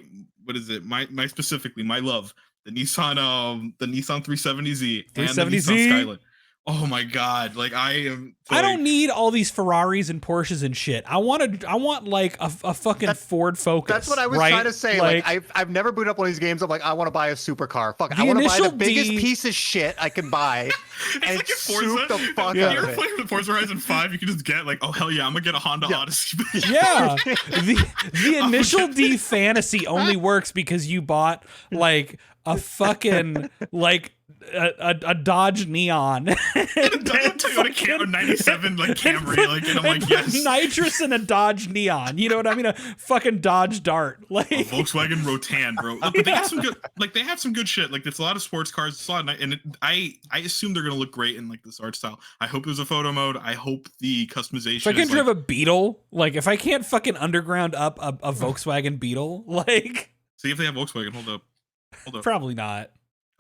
specifically my love, the Nissan 370Z and the 370Z? Nissan Skyline. Oh my god! Like I am. I don't need all these Ferraris and Porsches and shit. I want like a fucking Ford Focus. that's what I was right? trying to say. Like I've never booted up one of these games. I'm like, I want to buy a supercar. Fuck, I want to buy the initial biggest D- piece of shit I can buy and like in soup the fuck You out ever of play it. with Forza Horizon 5? You can just get like, oh hell yeah, I'm gonna get a Honda Odyssey. Yeah, the initial D fantasy only works because you bought like a fucking like a Dodge Neon, Toyota 97 like Camry, like, and I'm like, put yes. nitrous in a Dodge Neon. You know what I mean? A fucking Dodge Dart. Like A Volkswagen Rotan, bro. Look, but they have some good, like they have some good shit. Like it's a lot of sports cars. It's a lot of, and I assume they're gonna look great in like this art style. I hope there's a photo mode. I hope the customization. if I can is, drive a Beetle, like if I can't fucking underground up a Volkswagen Beetle, like see if they have Volkswagen. Hold up. probably not.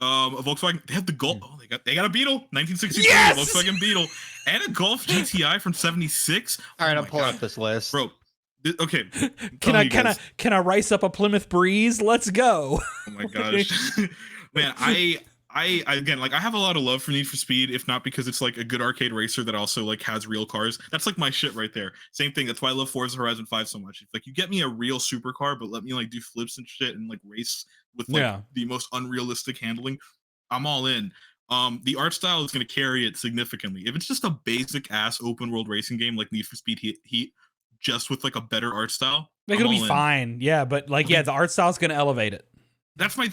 A Volkswagen. They have the Golf. Oh, they got a Beetle, 1963 Yes! Volkswagen Beetle, and a Golf GTI from '76. All right, Oh I'm my pulling God. up this list. Bro. Okay. Can I rice up a Plymouth Breeze? Let's go. Oh my gosh, man! I again, like I have a lot of love for Need for Speed, if not because it's like a good arcade racer that also like has real cars. That's like my shit right there. Same thing. That's why I love Forza Horizon 5 so much. It's like you get me a real supercar, but let me like do flips and shit and like race with like the most unrealistic handling. I'm all in. The art style is going to carry it significantly. If it's just a basic ass open world racing game like Need for Speed Heat, just with like a better art style, Like it'll be fine. Yeah, but like the art style's gonna elevate it. That's my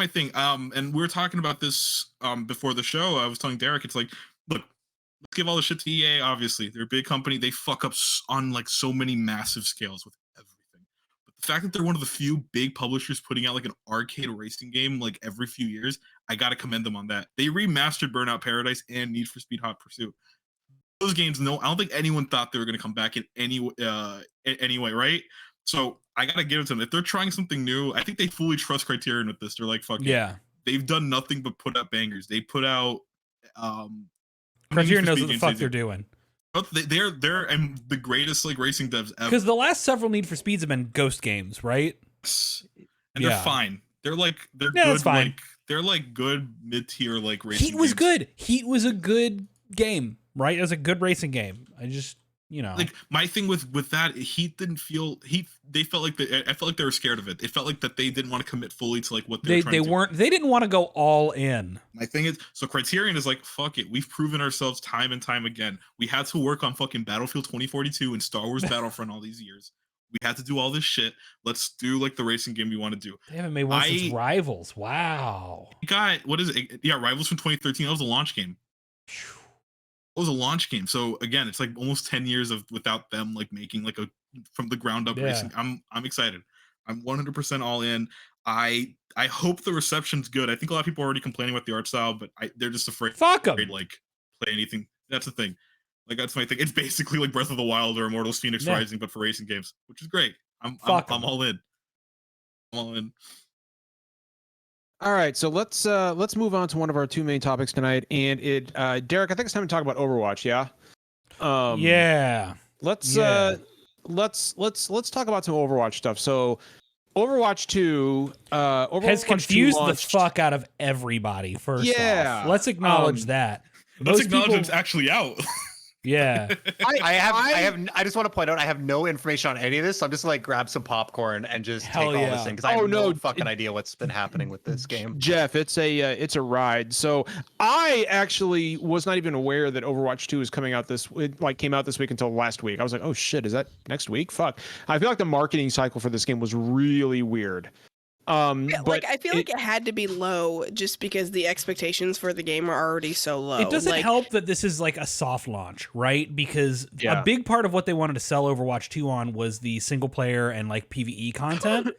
thing. And we were talking about this before the show. I was telling Derek, it's like, look, let's give all the shit to EA. Obviously, they're a big company. They fuck up on like so many massive scales with everything. But the fact that they're one of the few big publishers putting out like an arcade racing game like every few years, I gotta commend them on that. They remastered Burnout Paradise and Need for Speed Hot Pursuit. Those games, no, I don't think anyone thought they were gonna come back in any way, right? So I gotta give it to them. If they're trying something new, I think they fully trust Criterion with this. They're like, fuck yeah. They've done nothing but put out bangers. They put out Criterion knows what the fuck they're doing. They're the greatest like racing devs ever. Because the last several Need for Speeds have been ghost games, right? And they're fine. They're good. That's fine. Like they're like good mid-tier like racing. Heat was games. good. Heat was a good game, right? It was a good racing game. I just like my thing with that, Heat didn't feel they felt like I felt like they were scared of it. It felt like that they didn't want to commit fully to like what they were trying to do. They didn't want to go all in. My thing is, so Criterion is like, fuck it. We've proven ourselves time and time again. We had to work on fucking Battlefield 2042 and Star Wars Battlefront all these years. We had to do all this shit. Let's do like the racing game we want to do. They haven't made one since Rivals. Wow. What is it? Yeah, Rivals from 2013. That was a launch game. It was a launch game. So again, it's like almost 10 years of without them like making like a from the ground up racing. I'm excited. I'm 100% all in. I hope the reception's good. I think a lot of people are already complaining about the art style, but they're just afraid. Fuck them. Like play anything. That's the thing. Like that's my thing. It's basically like Breath of the Wild or Immortals Phoenix Rising, but for racing games, which is great. I'm all in. I'm all in. All right, so let's move on to one of our two main topics tonight, and Derek, I think it's time to talk about Overwatch. Yeah. Let's talk about some Overwatch stuff. So, Overwatch 2 has confused the fuck out of everybody. First off, let's acknowledge that. Let's acknowledge it's actually out. Yeah. I just want to point out I have no information on any of this. So I'm just like grab some popcorn and just Hell take all yeah. this in because I have no fucking idea what's been happening with this game. Jeff, it's a ride. So I actually was not even aware that Overwatch 2 is coming out came out this week until last week. I was like, oh shit, is that next week? Fuck. I feel like the marketing cycle for this game was really weird. But I feel like it had to be low just because the expectations for the game are already so low. It doesn't help that this is like a soft launch, right? Because Yeah. a big part of what they wanted to sell Overwatch 2 on was the single player and like PvE content.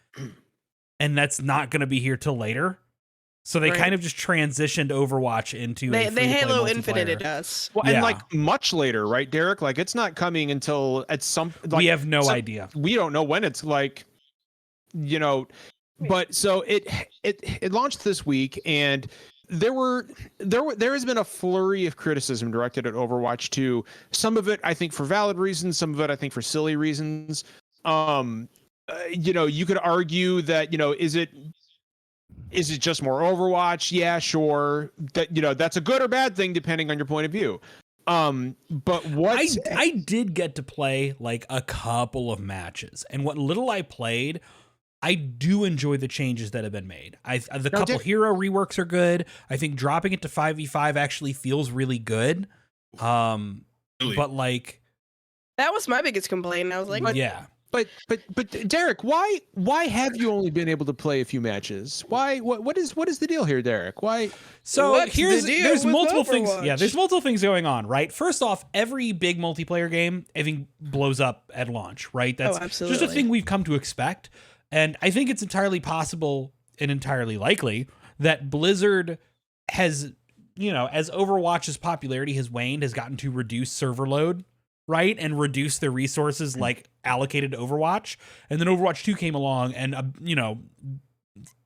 And that's not going to be here till later. So they kind of just transitioned Overwatch into they Halo multiplayer. Infinite it does. Well, and like much later, right, Derek? Like it's not coming until at some. Like, we have no idea. We don't know when it's like, you know. But so it launched this week, and there has been a flurry of criticism directed at Overwatch 2. Some of it, I think, for valid reasons. Some of it, I think, for silly reasons. You could argue that, is it just more Overwatch? Yeah, sure. That that's a good or bad thing depending on your point of view. But what I did get to play like a couple of matches, and what little I played, I do enjoy the changes that have been made. Hero reworks are good. I think dropping it to 5v5 actually feels really good. Really? But like that was my biggest complaint. I was like, yeah. But Derek, why have you only been able to play a few matches? Why what is the deal here, Derek? Why? So What's there's the deal with multiple things. Overwatch? Yeah, there's multiple things going on, right? First off, every big multiplayer game I think blows up at launch, right? That's just a absolutely. thing we've come to expect. And I think it's entirely possible and entirely likely that Blizzard has, as Overwatch's popularity has waned, has gotten to reduce server load, right? And reduce the resources like allocated to Overwatch. And then Overwatch 2 came along and,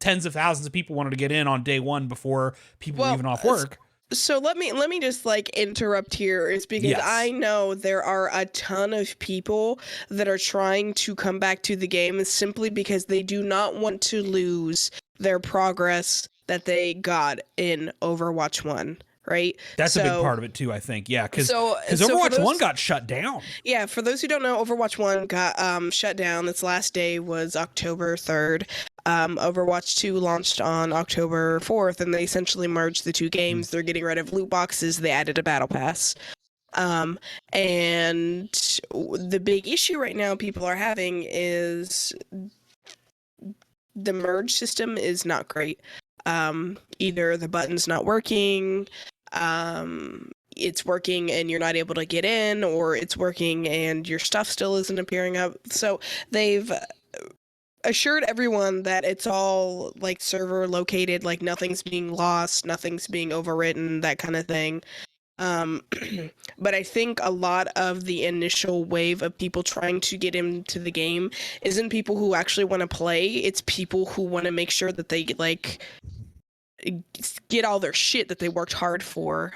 tens of thousands of people wanted to get in on day one before people were even off work. So let me just like interrupt here. It's because Yes. I know there are a ton of people that are trying to come back to the game simply because they do not want to lose their progress that they got in Overwatch 1, right? That's a big part of it too, I think. Yeah, because so Overwatch for those- 1 got shut down. Yeah, for those who don't know, Overwatch 1 got shut down. Its last day was October 3rd. Overwatch 2 launched on October 4th, and they essentially merged the two games. They're getting rid of loot boxes. They added a battle pass. And the big issue right now people are having is the merge system is not great. Either the button's not working, it's working and you're not able to get in, or it's working and your stuff still isn't appearing up. So they've assured everyone that it's all like server located, like nothing's being lost, nothing's being overwritten, that kind of thing. But I think a lot of the initial wave of people trying to get into the game isn't people who actually want to play. It's people who want to make sure that they like get all their shit that they worked hard for.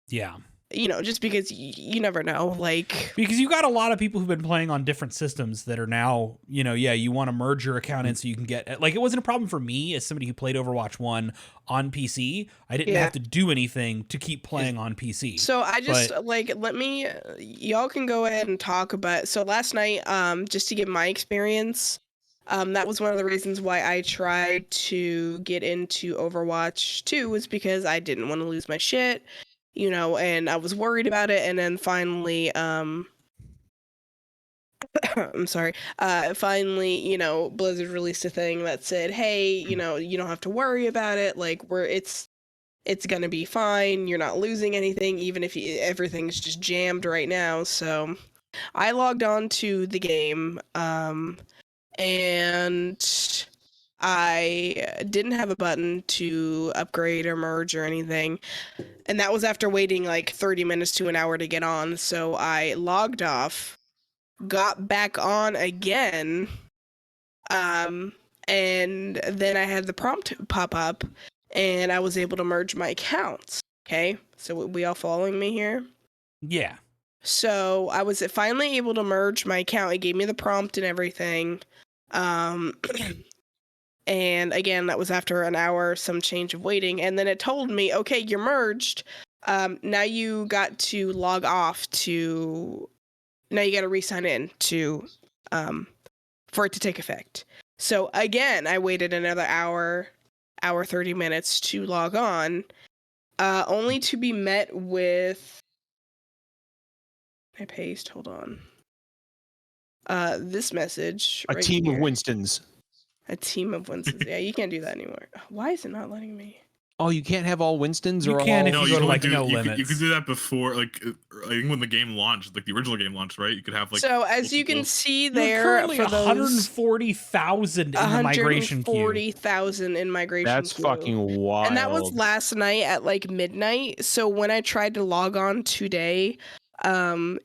Yeah. Just because you never know, like, because you got a lot of people who've been playing on different systems that are now, you want to merge your account in so you can get, like, it wasn't a problem for me as somebody who played Overwatch 1 on PC. I didn't have to do anything to keep playing on PC. So I just y'all can go ahead and talk about, so last night, just to give my experience, that was one of the reasons why I tried to get into Overwatch 2 was because I didn't want to lose my shit. And I was worried about it, and then finally, I'm sorry, finally, Blizzard released a thing that said, hey, you don't have to worry about it, like, it's gonna be fine, you're not losing anything, even if everything's just jammed right now. So I logged on to the game, and I didn't have a button to upgrade or merge or anything. And that was after waiting like 30 minutes to an hour to get on. So I logged off, got back on again, and then I had the prompt pop up, and I was able to merge my accounts. Okay, so we all following me here? Yeah. So I was finally able to merge my account. It gave me the prompt and everything. And again, that was after an hour, some change of waiting. And then it told me, okay, you're merged. Now you got to log off to. Now you got to re-sign in to, for it to take effect. So again, I waited another hour 30 minutes to log on, only to be met with. I paste. Hold on. This message. A right team here. of Winstons. A team of Winstons. Yeah, you can't do that anymore. Why is it not letting me? Oh, you can't have all Winstons You or can all. if No, you you go to can like do, no you limits. could do that before, like I think when the game launched, like the original game launched, right? You could have like. So as you can multiple- see You're there, currently for those 140,000 in the migration queue. 140,000 in migration That's queue. fucking wild. And that was last night at like midnight. So when I tried to log on today,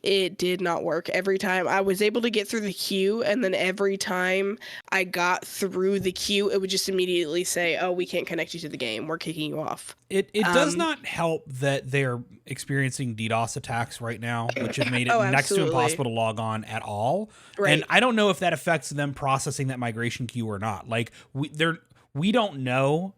it did not work. Every time I was able to get through the queue, and then every time I got through the queue, it would just immediately say, "Oh, we can't connect you to the game. We're kicking you off." It does not help that they're experiencing DDoS attacks right now, which have made it Oh, next to absolutely. impossible to log on at all. Right. And I don't know if that affects them processing that migration queue or not. Like we don't know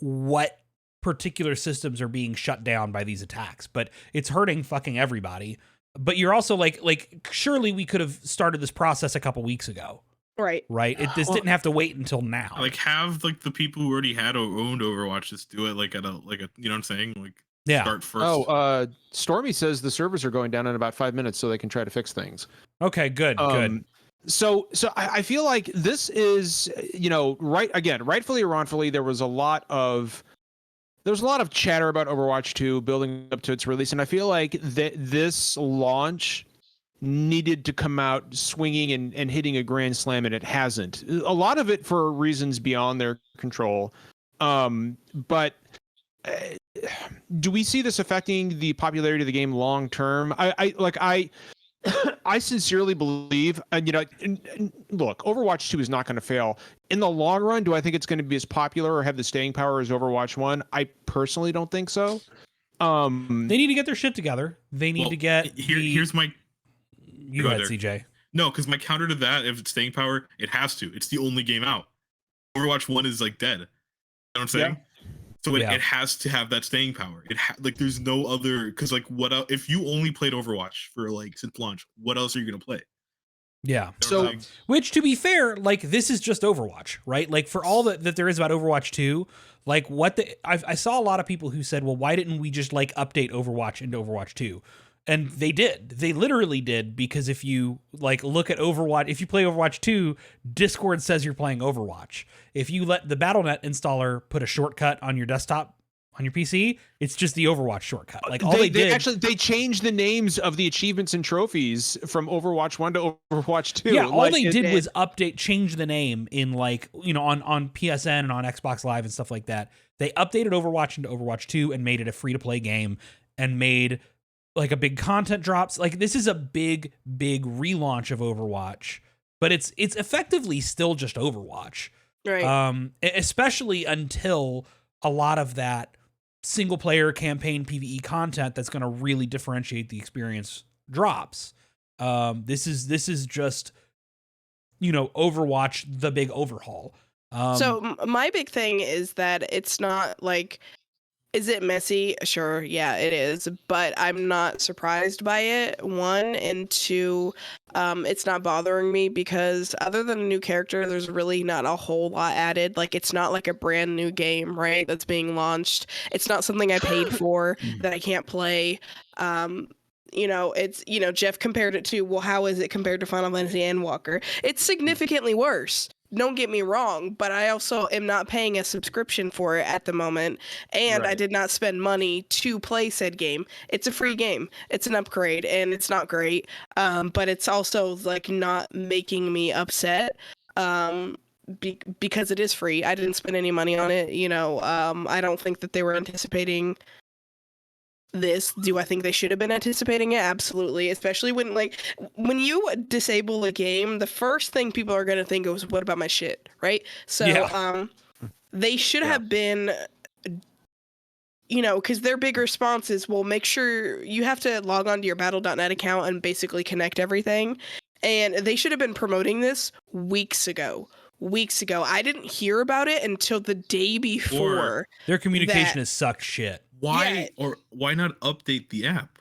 what particular systems are being shut down by these attacks, but it's hurting fucking everybody. But you're also like surely we could have started this process a couple weeks ago. Right. Right? This didn't have to wait until now. Like have like the people who already had or owned Overwatch just do it like at a you know what I'm saying? Like Yeah. start first. Oh, Stormy says the servers are going down in about 5 minutes, so they can try to fix things. Okay, good. So I feel like this is, rightfully or wrongfully, there was a lot of chatter about Overwatch 2 building up to its release, and I feel like this launch needed to come out swinging and hitting a grand slam, and it hasn't. A lot of it for reasons beyond their control. But do we see this affecting the popularity of the game long term? I sincerely believe, and look, Overwatch 2 is not going to fail. In the long run, do I think it's going to be as popular or have the staying power as Overwatch 1? I personally don't think so. They need to get their shit together. They need to get here's my You go ahead, CJ. No, because my counter to that, if it's staying power, it has to. It's the only game out. Overwatch 1 is like dead. You know what I'm saying? Yeah. So it has to have that staying power. There's no other, because like what else, if you only played Overwatch for like since launch, what else are you gonna play? Yeah. So, which to be fair, like this is just Overwatch, right? Like for all that there is about Overwatch 2, like I saw a lot of people who said, well, why didn't we just like update Overwatch into Overwatch 2? And they did. They literally did, because if you like look at Overwatch, if you play Overwatch 2, Discord says you're playing Overwatch. If you let the Battle.net installer put a shortcut on your desktop, on your PC, it's just the Overwatch shortcut. Like all they did. They changed the names of the achievements and trophies from Overwatch 1 to Overwatch 2. Yeah, all they did was change the name in like, on PSN and on Xbox Live and stuff like that. They updated Overwatch into Overwatch 2 and made it a free-to-play game and made like a big content drops. Like this is a big relaunch of Overwatch, but it's effectively still just Overwatch. Right. Especially until a lot of that single player campaign PvE content that's going to really differentiate the experience drops. This is just, Overwatch, the big overhaul. So my big thing is that it's not like, is it messy? Sure, yeah, it is. But I'm not surprised by it, one. And two, it's not bothering me because other than a new character, there's really not a whole lot added. Like, it's not like a brand new game, right, that's being launched. It's not something I paid for that I can't play. It's, Jeff compared it to, well, how is it compared to Final Fantasy Endwalker? It's significantly worse. Don't get me wrong, but I also am not paying a subscription for it at the moment, and I did not spend money to play said game. It's a free game. It's an upgrade, and it's not great, but it's also like not making me upset because it is free. I didn't spend any money on it. I don't think that they were anticipating this. Do I think they should have been anticipating it? Absolutely. Especially when you disable a game, the first thing people are going to think is, what about my shit, right? So they should have been, because their big response is, well, make sure you have to log on to your Battle.net account and basically connect everything. And they should have been promoting this weeks ago. I didn't hear about it until the day before. Their communication has sucked shit. Why not update the app?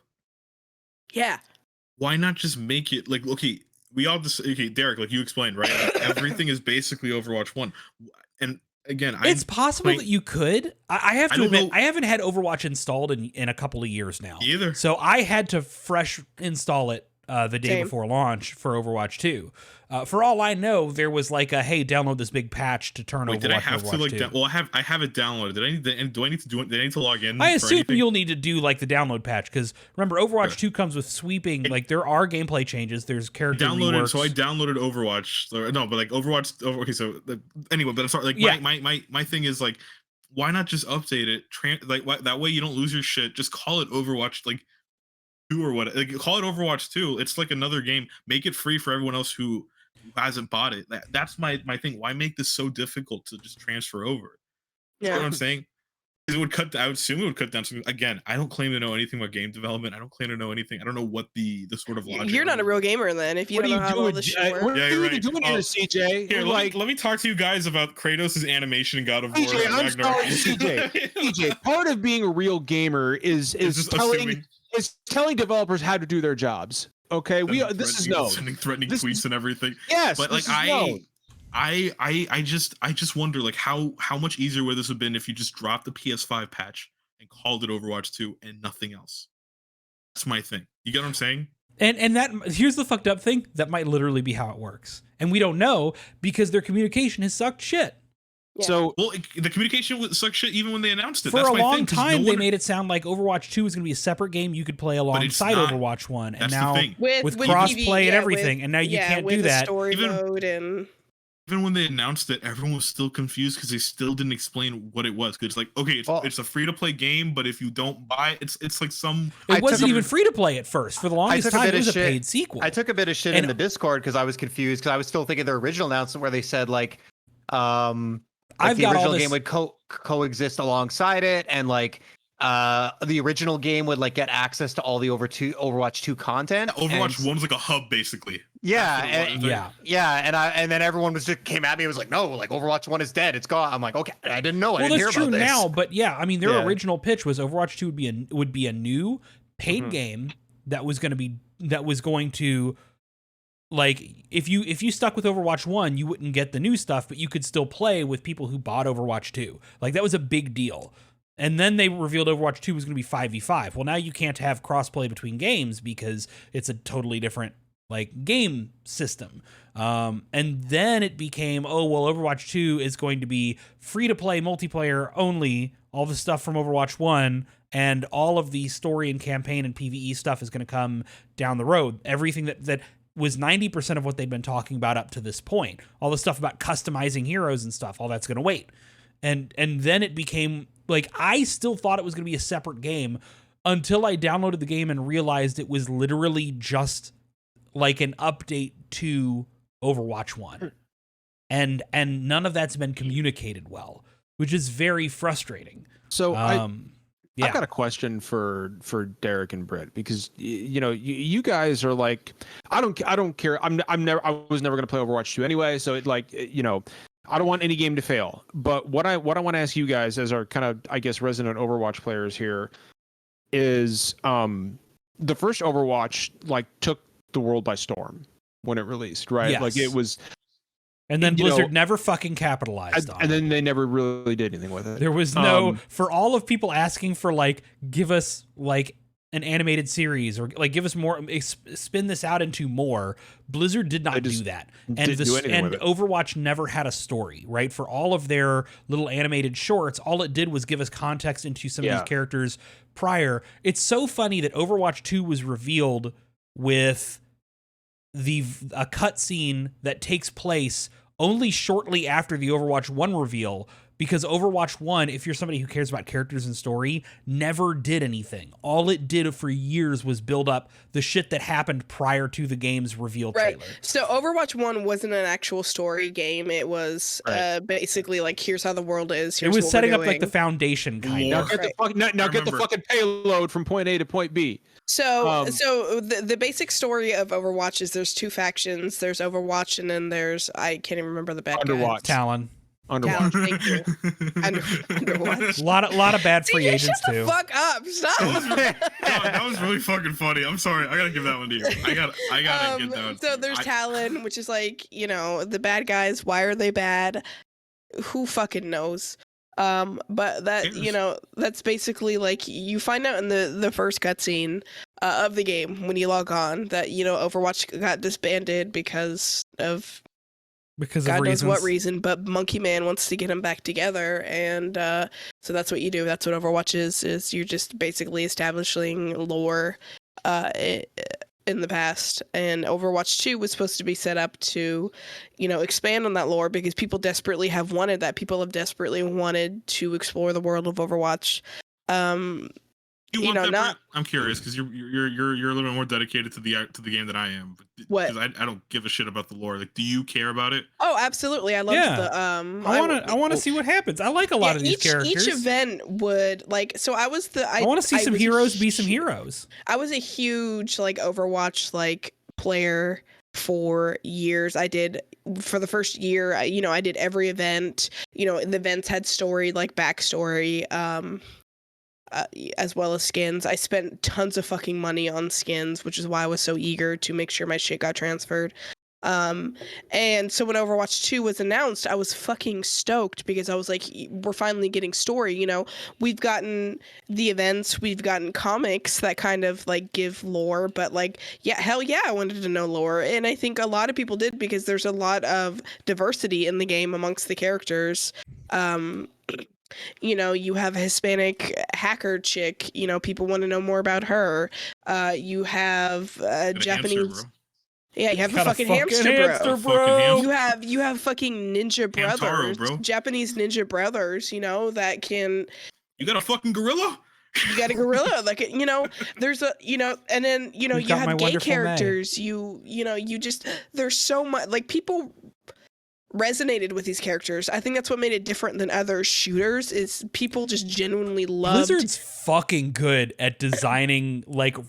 Yeah. Why not just make it like, okay, Derek, like you explained, right? Like, everything is basically Overwatch 1. And again, It's possible that you could. I have to don't admit, know- I haven't had Overwatch installed in a couple of years now. Either. So I had to fresh install it the day Same. before launch for Overwatch 2. For all I know, there was like a, hey, download this big patch to turn Wait, Overwatch did I have to Overwatch like 2. well, I have it downloaded. Do I need to do it? Did I need to log in? I for assume anything? you'll need to do like the download patch because remember, Overwatch 2 comes with sweeping. Like there are gameplay changes. There's character reworks. So I downloaded Overwatch. No, but like Overwatch. Okay, so anyway, but I'm sorry. Like Yeah. my thing is like, why not just update it? That way you don't lose your shit. Just call it Overwatch like 2 or what? Like call it Overwatch 2. It's like another game. Make it free for everyone else who hasn't bought it. That's my thing. Why make this so difficult to just transfer over? You know what I'm saying? I would assume it would cut down. Again, I don't claim to know anything about game development. I don't claim to know anything. I don't know what the sort of logic. You're not a real gamer then if you What don't are know you how all doing? this shit works. What are you right. doing here, CJ? Here, Like, let me talk to you guys about Kratos' animation in God of War. CJ, I'm Ragnarok. sorry, CJ. Part of being a real gamer is just telling developers how to do their jobs. Okay, this is known. Sending threatening This tweets is- and everything. Yes, But like this is known. I just wonder like how much easier would this have been if you just dropped the PS5 patch and called it Overwatch 2 and nothing else. That's my thing. You get what I'm saying? And that here's the fucked up thing. That might literally be how it works, and we don't know because their communication has sucked shit. Yeah. So Well, the communication sucked shit even when they announced it. For That's a my long thing, 'cause time, no they one- made it sound like Overwatch 2 was going to be a separate game you could play it's alongside not. Overwatch 1, and That's the now thing. with PvE, crossplay and yeah, everything, and now you can't with do the that. story Even- mode and Even when they announced it, everyone was still confused because they still didn't explain what it was. Because it's like, okay, it's a free to play game, but if you don't buy it, it's like some. It I wasn't took a- even free to play at first. For the longest took a time, bit it of was a shit. paid sequel. I took a bit of shit And- in the Discord because I was confused because I was still thinking their original announcement where they said like I've the got all original this- game would coexist alongside it, and like the original game would like get access to all the Overwatch 2 content. Overwatch and, 1 was like a hub, basically. Yeah, That's what it and, was. yeah, and then everyone came at me and was like, no, like Overwatch 1 is dead, it's gone. I'm like, okay, I didn't know. I Well, didn't hear that's about true this. now, but yeah, I mean, their Yeah. original pitch was Overwatch 2 would be a new paid Mhm. game that was going to like if you stuck with Overwatch 1, you wouldn't get the new stuff, but you could still play with people who bought Overwatch 2. Like that was a big deal. And then they revealed Overwatch 2 was going to be 5v5. Well, now you can't have crossplay between games because it's a totally different like game system. And then it became, oh, well, Overwatch 2 is going to be free to play multiplayer only, all the stuff from Overwatch 1, and all of the story and campaign and PvE stuff is going to come down the road. Everything that was 90% of what they'd been talking about up to this point. All the stuff about customizing heroes and stuff, all that's going to wait. And then it became like, I still thought it was going to be a separate game until I downloaded the game and realized it was literally just like an update to Overwatch 1. And none of that's been communicated well, which is very frustrating. So yeah. I've got a question for Derek and Britt because you guys are like, I don't care. I was never going to play Overwatch 2 anyway, so it like I don't want any game to fail. But what I want to ask you guys as our kind of, I guess, resident Overwatch players here is the first Overwatch like took the world by storm when it released, right? Yes. Like it was, And then you know, Blizzard never fucking capitalized on and it. then they never really did anything with it. There was no, for all of people asking for like, give us like an animated series or like give us more, spin this out into more. Blizzard did not do that. And didn't do anything with it. Overwatch never had a story, right? For all of their little animated shorts, all it did was give us context into some of these characters prior. It's so funny that Overwatch 2 was revealed with a cutscene that takes place only shortly after the Overwatch 1 reveal, because Overwatch 1, if you're somebody who cares about characters and story, never did anything. All it did for years was build up the shit that happened prior to the game's reveal right. trailer. So Overwatch 1 wasn't an actual story game. It was basically like, here's how the world is. It Here's was what setting we're up like the doing. foundation kind Now of. get the fucking payload from point A to point B. So the basic story of Overwatch is there's two factions. There's Overwatch and then there's, I can't even remember the bad guy. Underwatch. Talon. Underwatch. Thank you. Underwatch. A lot of bad free CJ, agents shut the too. fuck up! Stop. God, that was really fucking funny. I'm sorry. I gotta give that one to you. I gotta get that one. So there's Talon, which is like, the bad guys. Why are they bad? Who fucking knows? But that, that's basically like you find out in the first cutscene of the game when you log on that, Overwatch got disbanded because of God knows what reason, but Monkey Man wants to get them back together, and so that's what you do. That's what Overwatch is you're just basically establishing lore in the past, and Overwatch 2 was supposed to be set up to, expand on that lore because people desperately have wanted that. People have desperately wanted to explore the world of Overwatch. You want that, Brent? I'm curious because you're a little bit more dedicated to the game than I am. What? Because I don't give a shit about the lore. Like, do you care about it? Oh, absolutely. I love the I want to see what happens. I like a lot of these characters. Each event would so I was I want to see some heroes be some heroes. I was a huge Overwatch player for years. I did for the first year. I did every event. The events had story, backstory. As well as skins. I spent tons of fucking money on skins, which is why I was so eager to make sure my shit got transferred. And so when Overwatch 2 was announced, I was fucking stoked because I was like, we're finally getting story. We've gotten the events, we've gotten comics that kind of give lore, but hell yeah, I wanted to know lore. And I think a lot of people did because there's a lot of diversity in the game amongst the characters. You have a Hispanic hacker chick, people want to know more about her. You have Japanese. Yeah, you have the fucking hamster bro. You have fucking ninja brothers, bro. Japanese ninja brothers, that can. You got a fucking gorilla? You got a gorilla, there's a, and then, you have gay characters, you just, there's so much, people resonated with these characters. I think that's what made it different than other shooters is people just genuinely loved. Blizzard's fucking good at designing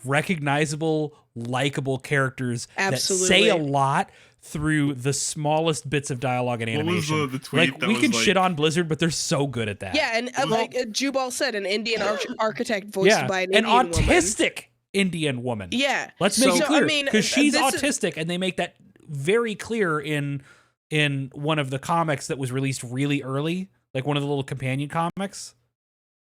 recognizable, likable characters that say a lot through the smallest bits of dialogue and animation. What was the tweet that we can shit on Blizzard, but they're so good at that. Yeah, and Jubal said, an Indian architect voiced by an Indian autistic Indian woman. Yeah. Let's make it clear, because she's autistic, and they make that very clear in one of the comics that was released really early, one of the little companion comics.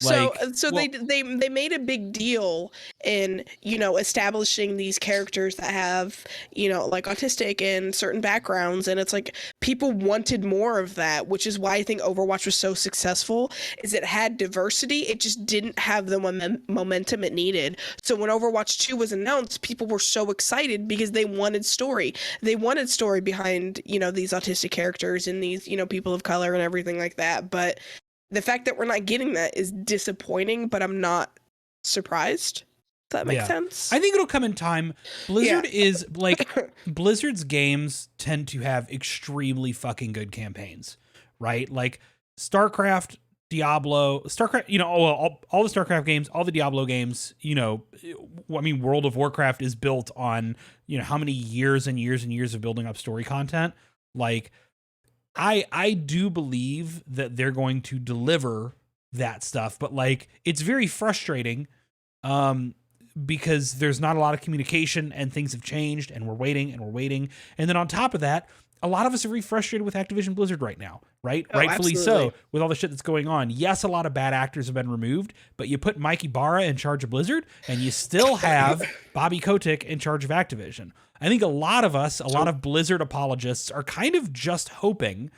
They made a big deal in establishing these characters that have autistic and certain backgrounds, and it's people wanted more of that, which is why I think Overwatch was so successful. Is it had diversity, it just didn't have the momentum it needed. So when Overwatch 2 was announced, people were so excited because they wanted story. They wanted story behind these autistic characters and these people of color and everything like that. But the fact that we're not getting that is disappointing, but I'm not surprised. Does that make sense? I think it'll come in time. Blizzard is Blizzard's games tend to have extremely fucking good campaigns, right? StarCraft, Diablo, StarCraft, all the StarCraft games, all the Diablo games, World of Warcraft is built on, how many years and years and years of building up story content. I do believe that they're going to deliver that stuff, but it's very frustrating because there's not a lot of communication and things have changed and we're waiting. And then on top of that, a lot of us are very frustrated with Activision Blizzard right now, right? Oh, Rightfully absolutely. so, with all the shit that's going on. Yes, a lot of bad actors have been removed, but you put Mike Ibarra in charge of Blizzard and you still have Bobby Kotick in charge of Activision. I think a lot of Blizzard apologists are kind of just hoping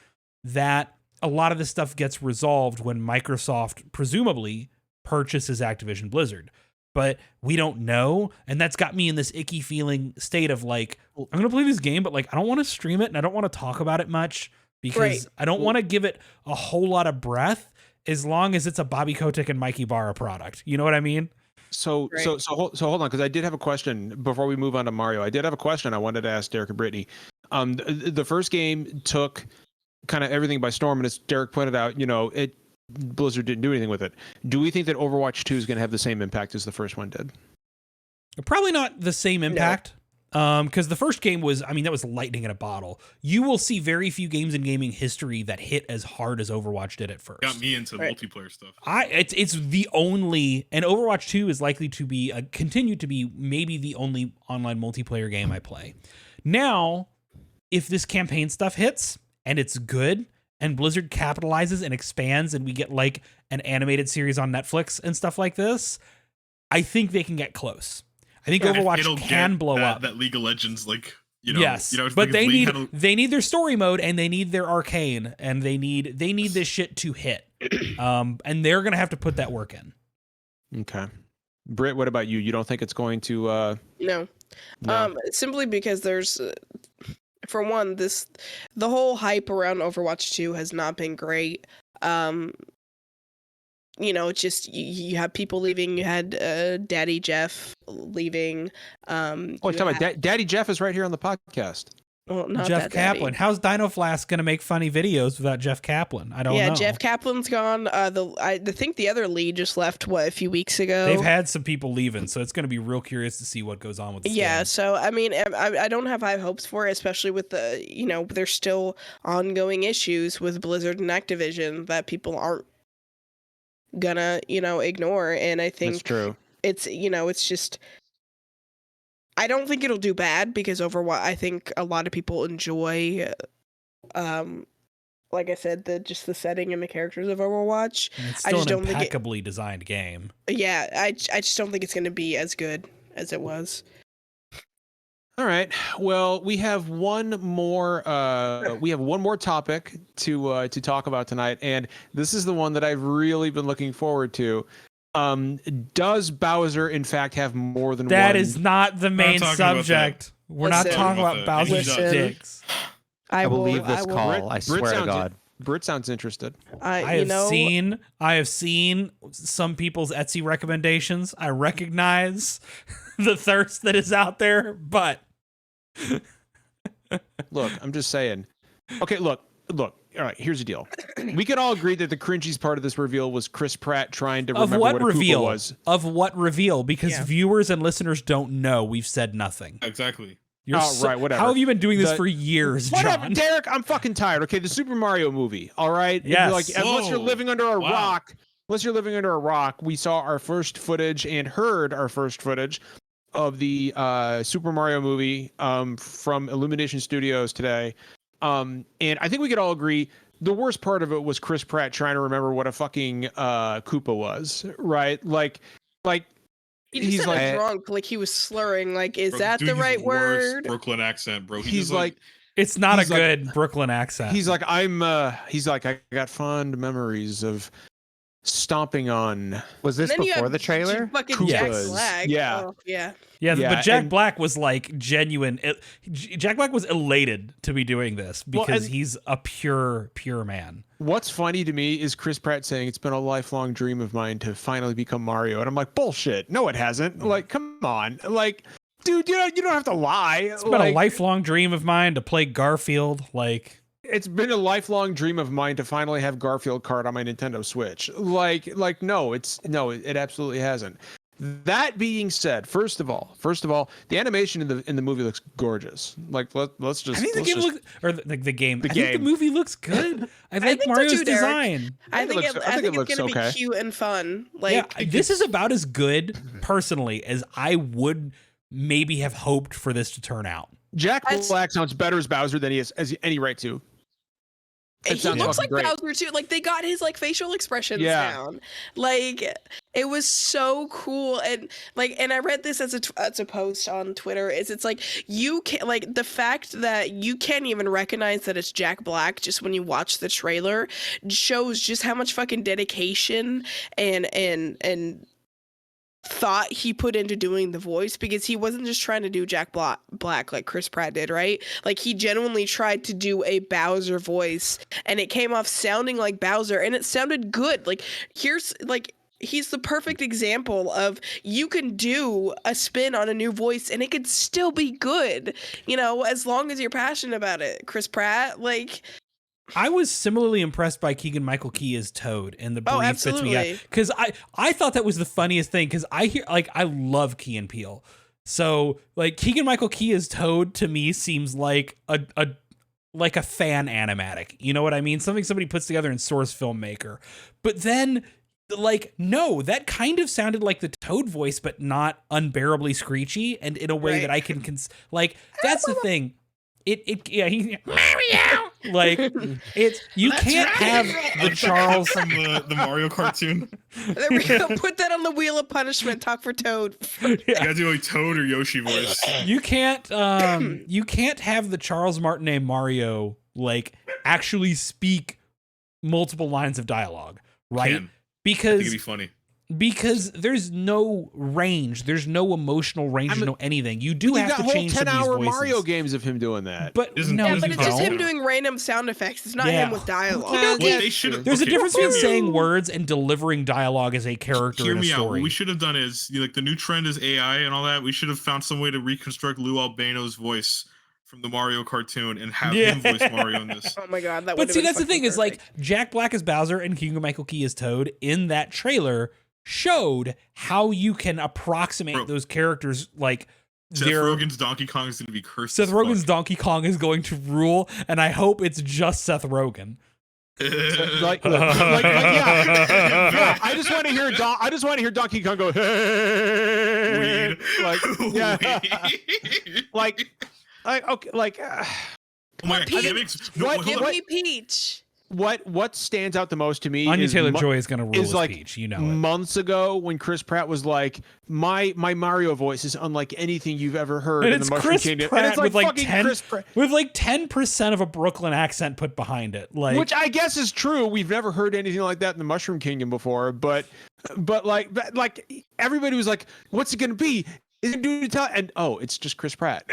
that a lot of this stuff gets resolved when Microsoft presumably purchases Activision Blizzard. But we don't know, and that's got me in this icky feeling state of I'm going to play this game, but I don't want to stream it and I don't want to talk about it much because I don't want to give it a whole lot of breath as long as it's a Bobby Kotick and Mike Ibarra product. You know what I mean? So hold on, because I did have a question before we move on to Mario. I did have a question I wanted to ask Derek and Brittany. The first game took kind of everything by storm, and as Derek pointed out, Blizzard didn't do anything with it. Do we think that Overwatch 2 is going to have the same impact as the first one did? Probably not the same impact. Because the first game was, I mean, that was lightning in a bottle. You will see very few games in gaming history that hit as hard as Overwatch did at first. Got me into multiplayer stuff. It's the only, and Overwatch 2 is likely to be continue to be maybe the only online multiplayer game I play. Now, if this campaign stuff hits and it's good, and Blizzard capitalizes and expands, and we get like an animated series on Netflix and stuff like this, I think they can get close. I think Overwatch can blow up. That League of Legends, like, yes, but they need their story mode, and they need their arcane, and they need this shit to hit. And they're gonna have to put that work in. Okay, Britt, what about you? You don't think it's going to? No. Simply because there's. For one, the whole hype around Overwatch 2 has not been great. Just you have people leaving. You had Daddy Jeff leaving. You're talking about Daddy Jeff is right here on the podcast. Well, not Jeff that Kaplan. Daddy. How's Dino Flask gonna make funny videos without Jeff Kaplan? I don't know. Yeah, Jeff Kaplan's gone. I think the other lead just left a few weeks ago. They've had some people leaving, so it's gonna be real curious to see what goes on with this game. So I mean, I don't have high hopes for it, especially with there's still ongoing issues with Blizzard and Activision that people aren't gonna ignore, and I think that's true. It's just. I don't think it'll do bad because Overwatch, I think a lot of people enjoy, like I said, the setting and the characters of Overwatch. And it's still an impeccably designed game. Yeah, I just don't think it's going to be as good as it was. All right. Well, we have one more topic to talk about tonight, and this is the one that I've really been looking forward to. Does Bowser in fact have more than one? That is not the main subject. We're not talking about Bowser's dicks. I will leave this call. I swear to God. Britt sounds interested. I have seen some people's Etsy recommendations. I recognize the thirst that is out there, but look, I'm just saying. Okay, look. All right, here's the deal. We could all agree that the cringiest part of this reveal was Chris Pratt trying to remember what a Koopa was. Of what reveal? Because viewers and listeners don't know. We've said nothing. Exactly. Right, whatever. How have you been doing this for years, whatever, John? Derek, I'm fucking tired. Okay, the Super Mario movie. All right. Yes. Unless you're living under a rock. We saw our first footage and heard our first footage of the Super Mario movie from Illumination Studios today. And I think we could all agree the worst part of it was Chris Pratt trying to remember what a fucking Koopa was, right? Like he just said drunk, like he was slurring. Like, is that the right word? Brooklyn accent, bro. He's like, it's not a good Brooklyn accent. He's like, I got fond memories of stomping on. Was this before the trailer? Fucking Jack Black. Yeah. Oh, yeah. Yeah, but Jack Black was like genuine. Jack Black was elated to be doing this because he's a pure man. What's funny to me is Chris Pratt saying it's been a lifelong dream of mine to finally become Mario. And I'm like, bullshit. No, it hasn't. Like, come on. Like, dude, you don't have to lie. It's been a lifelong dream of mine to play Garfield. Like, it's been a lifelong dream of mine to finally have Garfield card on my Nintendo Switch. No, it absolutely hasn't. That being said, first of all, the animation in the movie looks gorgeous. Like, let's just. I think the game. I think the movie looks good. I like Mario's design. I think it's gonna be cute and fun. Like, this is about as good personally as I would maybe have hoped for this to turn out. Jack Black sounds better as Bowser than he has any right to. He looks like Bowser too. Like, they got his facial expressions down. Like, it was so cool. And I read this as a post on Twitter. It's like, you can the fact that you can't even recognize that it's Jack Black just when you watch the trailer shows just how much fucking dedication and thought he put into doing the voice, because he wasn't just trying to do Jack Black like Chris Pratt did, right? Like, he genuinely tried to do a Bowser voice, and it came off sounding like Bowser, and it sounded good. Like, he's the perfect example of, you can do a spin on a new voice and it could still be good, as long as you're passionate about it. Chris Pratt, I was similarly impressed by Keegan-Michael Key as Toad and the brief bits we got, because I thought that was the funniest thing, because I love Key and Peele. So like Keegan-Michael Key as Toad to me seems like a fan animatic. You know what I mean? Something somebody puts together in Source Filmmaker. But then like, no, that kind of sounded like the Toad voice, but not unbearably screechy and in a way that I can like, that's the thing. Mario! Like, it's, you can't have the Charles from the Mario cartoon. There we go. Put that on the wheel of punishment. Talk for Toad. You gotta do like Toad or Yoshi voice. You can't have the Charles Martinet Mario like actually speak multiple lines of dialogue, right? I think Because it'd be funny. Because there's no range, there's no emotional range, there's no anything. You do have to change some of these voices. 10-hour Mario games of him doing that. But But it's just him doing random sound effects. It's not him with dialogue. Well, they should. There's a difference between saying words and delivering dialogue as a character Hear in a me out. story. What we should have done is like the new trend is AI and all that. We should have found some way to reconstruct Lou Albano's voice from the Mario cartoon and have him voice Mario in this. Oh my god, that. But see, that's the thing is like Jack Black as Bowser and Keegan-Michael Key as Toad in that trailer showed how you can approximate those characters. Like Seth Rogen's Donkey Kong is going to be cursed. Seth Rogen's Donkey Kong is going to rule, and I hope it's just Seth Rogen. Yeah. I just want to hear. I just want to hear Donkey Kong go. Weed. Like, yeah. Weed. like, okay, like. Oh my god! Give me Peach. What stands out the most to me Anya is Taylor-Joy is going to rule is as like Peach, you know it. Months ago when Chris Pratt was like, my Mario voice is unlike anything you've ever heard And in it's the Mushroom Chris Kingdom. Pratt And it's like with like fucking 10 Chris Pratt. with like 10% of a Brooklyn accent put behind it. Like, Which I guess is true. We've never heard anything like that in the Mushroom Kingdom before, but like everybody was like, what's it gonna be? Is it due to tell? And it's just Chris Pratt.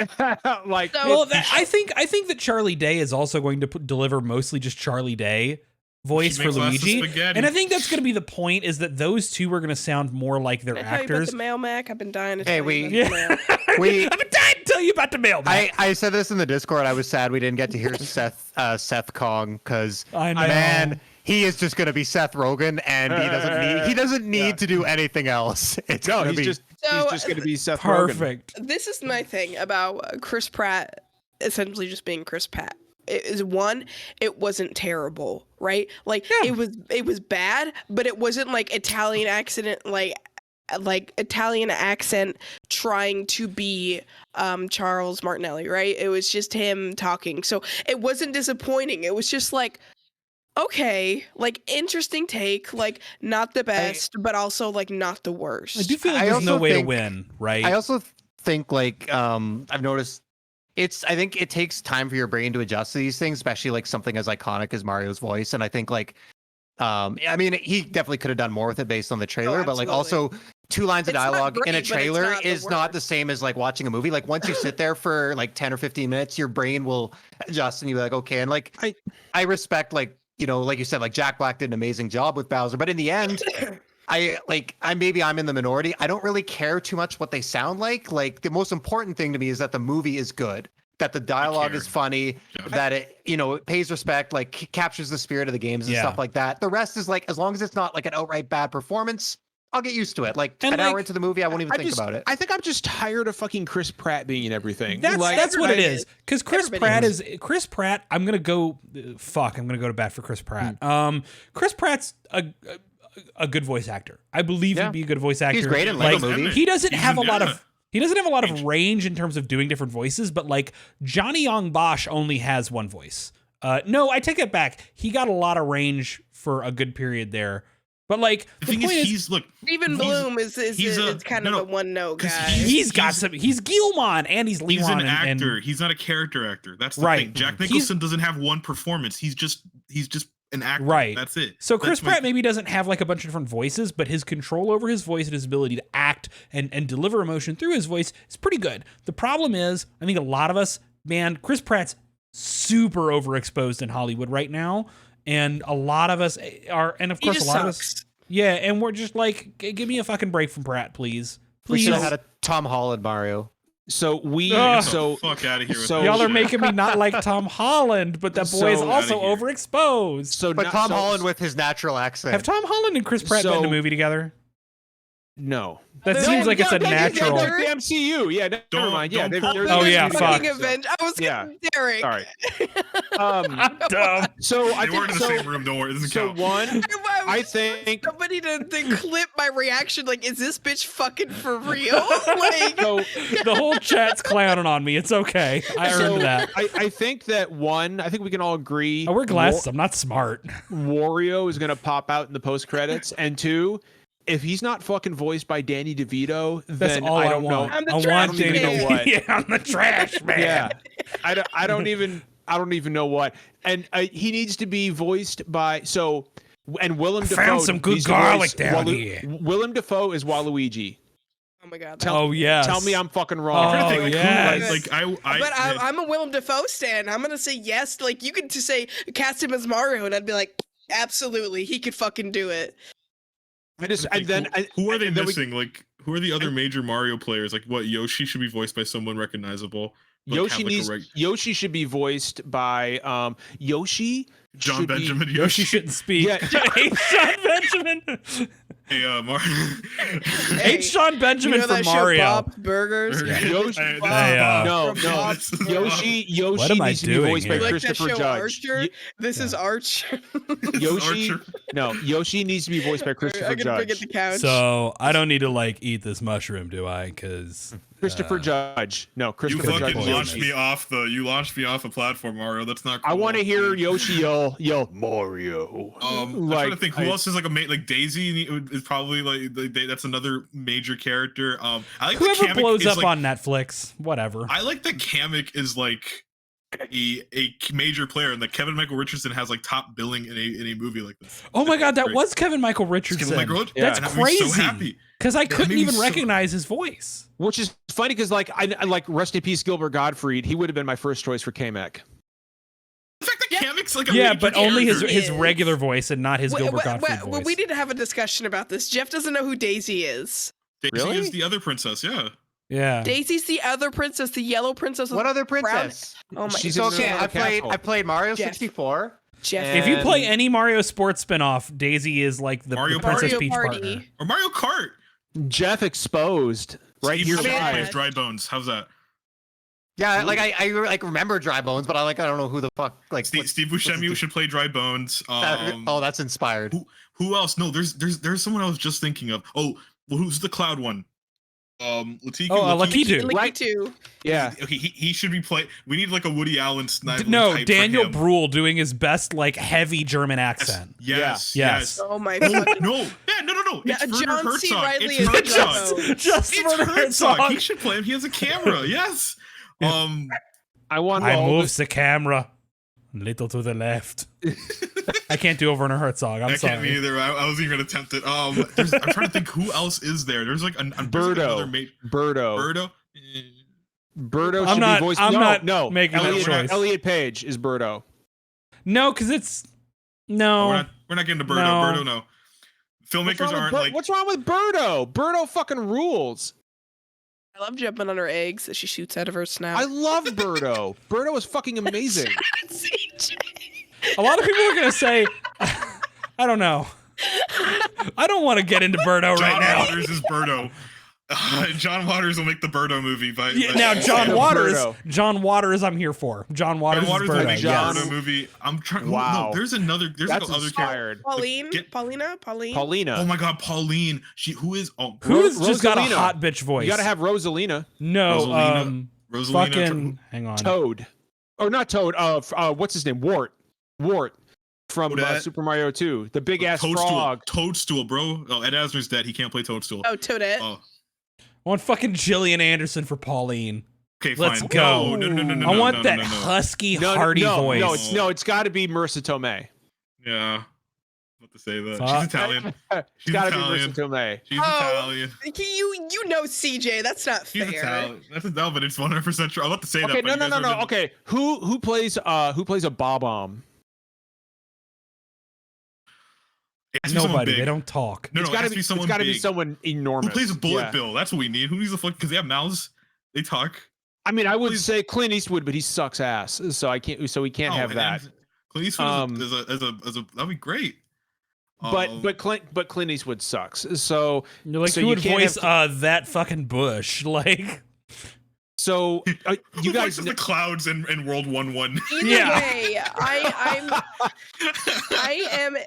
Like, well, I think that Charlie Day is also going to deliver mostly just Charlie Day voice for Luigi, and I think that's going to be the point. Is that those two are going to sound more like their actors? Tell you about the Mail Mac. I've been dying to tell I've been dying to tell you about the Mail Mac. I said this in the Discord. I was sad we didn't get to hear Seth Kong because man, he is just going to be Seth Rogen, and he doesn't need to do anything else. He's just going to be Seth Rogen. This is my thing about Chris Pratt essentially just being Chris Pratt. It is one, it wasn't terrible, right? Like it was bad, but it wasn't like Italian accent, like Italian accent trying to be Charles Martinelli, right? It was just him talking, so it wasn't disappointing. It was just like, okay, like interesting take, like not the best, but also like not the worst. I do feel like there's no way to win, right? I also think like I've noticed. I think it takes time for your brain to adjust to these things, especially like something as iconic as Mario's voice. And I think like, I mean, he definitely could have done more with it based on the trailer, but like also 2 lines of dialogue in a trailer is not the same as like watching a movie. Like once you sit there for like 10 or 15 minutes, your brain will adjust and you're like, okay. And like, I respect like, you know, like you said, like Jack Black did an amazing job with Bowser, but in the end, I'm in the minority. I don't really care too much what they sound like. Like the most important thing to me is that the movie is good, that the dialogue is funny, that it, you know, it pays respect, like captures the spirit of the games and stuff like that. The rest is like, as long as it's not like an outright bad performance, I'll get used to it. Like an hour into the movie, I won't even think about it. I think I'm just tired of fucking Chris Pratt being in everything. That's what it is. Because Chris Pratt. I'm gonna go to bat for Chris Pratt. Chris Pratt's a good voice actor. I believe he'd be a good voice actor. He's great in Lego Movie. He doesn't have a lot of range in terms of doing different voices, but like Johnny Yong Bosch only has one voice. No, I take it back. He got a lot of range for a good period there. But like the thing is, Stephen Bloom is kind of a one note guy. He's Gilman and he's Leon. He's an actor. He's not a character actor. That's the thing. Jack Nicholson doesn't have one performance. He's just an actor. Right. That's it. So Chris Pratt maybe doesn't have like a bunch of different voices, but his control over his voice and his ability to act and deliver emotion through his voice is pretty good. The problem is, I think a lot of us, man, Chris Pratt's super overexposed in Hollywood right now. And a lot of us are, and of course a lot of us, and we're just like, give me a fucking break from Pratt, please. We should have had a Tom Holland Mario. So fuck out of here. So y'all are making me not like Tom Holland, but that boy is also overexposed. But Tom Holland with his natural accent. Have Tom Holland and Chris Pratt been in a movie together? No. That No, seems like it's a no, natural. no, The MCU. Yeah, never Don't- mind. Yeah, don't they're- pull- Oh, yeah, Fucking fuck. Avenge. I was Yeah. Derek. Sorry. Um, I'm dumb. so I They weren't in think the so. same room. Don't worry, it doesn't So count. one, I was think somebody to clip my reaction. Like, is this bitch fucking for real? Like, so. The whole chat's clowning on me. It's okay. I So earned that. I think that one. I think we can all agree. I wear glasses. I'm not smart. Wario is gonna pop out in the post credits, and two, if he's not fucking voiced by Danny DeVito, That's then all I I don't want. know. I'm the I trash want man. Danny. You know what? Yeah, I'm the trash man. Yeah, I don't even know what. And he needs to be voiced by and Willem Dafoe. found some good needs to garlic voice down here. Willem Dafoe is Waluigi. oh my god. Tell- Oh yes. Tell me I'm fucking Oh, wrong. I'm trying to think, yes. like But I'm a Willem Dafoe stan. I'm gonna say yes. Like, you could just say cast him as Mario, and I'd be like, absolutely, he could fucking do it. I just Like, and then who are they and then missing? Like, who are the other major Mario players? Like, what Yoshi should be voiced by someone recognizable. but have, Yoshi like, a needs Yoshi should be voiced by Yoshi. John should be- Benjamin Yoshi Yoshi. shouldn't speak. Yeah. Hey, Sean Benjamin. Hey, Hey, H. Sean Benjamin you know for that show, Mario. Bob's Burgers? Yoshi- Hey, No, From no. Bob's Yoshi What am I needs to be doing voiced by here? You like that Christopher show Judge. Archer? This is Arch. Yoshi, Archer. no, Yoshi needs to be voiced by I'm Christopher gonna bring it Judge. the couch. So I don't need to like eat this mushroom, do I? Because Christopher Judge. No, You Christopher Judge. fucking is launched Yoshi. me off you launched me off a platform, Mario. That's not cool. I want to hear Yoshi yell Mario. I'm trying to think who else is like like Daisy is probably that's another major character. I like that whoever Kamek blows is, up like, on Netflix, whatever. I like that Kamek is like a major player, and that Kevin Michael Richardson has like top billing in a movie like this. Oh my god, that Great. was Kevin Michael Richardson. Kevin Michael, That's and that made me so crazy. happy. Because I That couldn't made me even so- recognize his voice. Which is funny because like I like rest in peace Gilbert Gottfried. He would have been my first choice for Kamek. The fact that Yeah. Kamek's like a Yeah, major but only his character. Is- regular voice and not his Gilbert Gottfried well, voice. we need to have a discussion about this. Jeff doesn't know who Daisy is. Daisy Really? is the other princess. Yeah. Yeah. Daisy's the other princess, the yellow princess. with What other brown- princess? Oh my She's So in okay, the I castle. played Mario Jeff. 64. Jeff. If you play And- any Mario sports spinoff, Daisy is like the Mario Princess Mario Peach Party. partner. Or Mario Kart. Jeff exposed right Steve here. Buscemi live. plays Dry Bones. How's that? Yeah, like I like remember Dry Bones, but I don't know who the fuck like Steve Buscemi should play Dry Bones. oh, that's inspired. Who else? No, there's someone I was just thinking of. Oh, well, who's the cloud one? Lakitu. Oh, Lakitu. Licky Right. too. Yeah. Okay, he should be playing. We need like a Woody Allen sniper. No, type Daniel for him. Bruhl doing his best like heavy German accent. Yes. Yeah. Yes. Oh my Oh, god. no. Yeah, no. Yeah, It's Werner John C. Herzog. Reilly It's is Herzog. Jumbo. Just It's for Herzog. Herzog. He should play him. He has a camera. Yes. I want I all moves the camera a little to the left. I can't do Werner Herzog. I'm I sorry. can't be either. I wasn't even gonna attempt it. I'm trying to think who else is there. There's like another Birdo. Birdo. Birdo. Birdo I'm should not- be voiced. I'm no, not no. making that Elliot, choice. Elliot Page is Birdo. No, because it's no. We're not getting to Birdo. No. Birdo, no. Filmmakers aren't like. What's wrong with Birdo? Birdo fucking rules. I love jumping on her eggs that she shoots out of her snout. I love Birdo. Birdo is fucking amazing. CJ. A lot of people are gonna say, I don't know. I don't want to get into Birdo John right now. Waters is Birdo. John Waters will make the Birdo movie. But Yeah, now John Yeah, Waters, Birdo. John Waters, I'm here for. John Waters, John Waters is will Birdo. make the John- Yes. Birdo movie. I'm trying. Wow. No, there's another. There's That's like other character. inspired. Pauline? Get- Pauline? Paulina. Oh my God, Pauline. Who is? Oh, Who's just got a Rosalina. hot bitch voice? You gotta have Rosalina. no, Rosalina. Rosalina. fucking hang on. Toad. Or not Toad. What's his name? Wart from Toadette. Super Mario 2. The big ass Toadstool. frog. Toadstool, bro. Oh, Ed Asner's dead. He can't play Toadstool. Oh, Toadette. Oh, I want fucking Gillian Anderson for Pauline. okay, fine. Let's go. No. I want no, that no, no. husky, No, hearty no, voice. no, it's got to be Marissa Tomei. Yeah. What to say that? Fuck. She's Italian. It's She's got to be Italian. Marissa Tomei. She's Oh. Italian. You know CJ. That's not She's fair. Italian. That's no, but it's 100% true. I'm about to say Okay, that. but no. you guys are gonna- Okay, who plays a Bob-omb? It has to be someone Nobody. big. They don't talk. No, It's it got has to to be someone It's got to be big. someone enormous. Who plays a bullet Yeah. bill? That's what we need. Who needs a fuck? Because they have mouths. They talk. I mean, I would Please. say Clint Eastwood, but he sucks ass, so I can't. So we can't Oh, have and that. Clint Eastwood Um, as a that'd be great. But Clint Eastwood sucks. So You're like, so who you would can't voice have- that fucking Bush? Like, So Who you guys, voices the clouds in World 1-1? Either Yeah. way,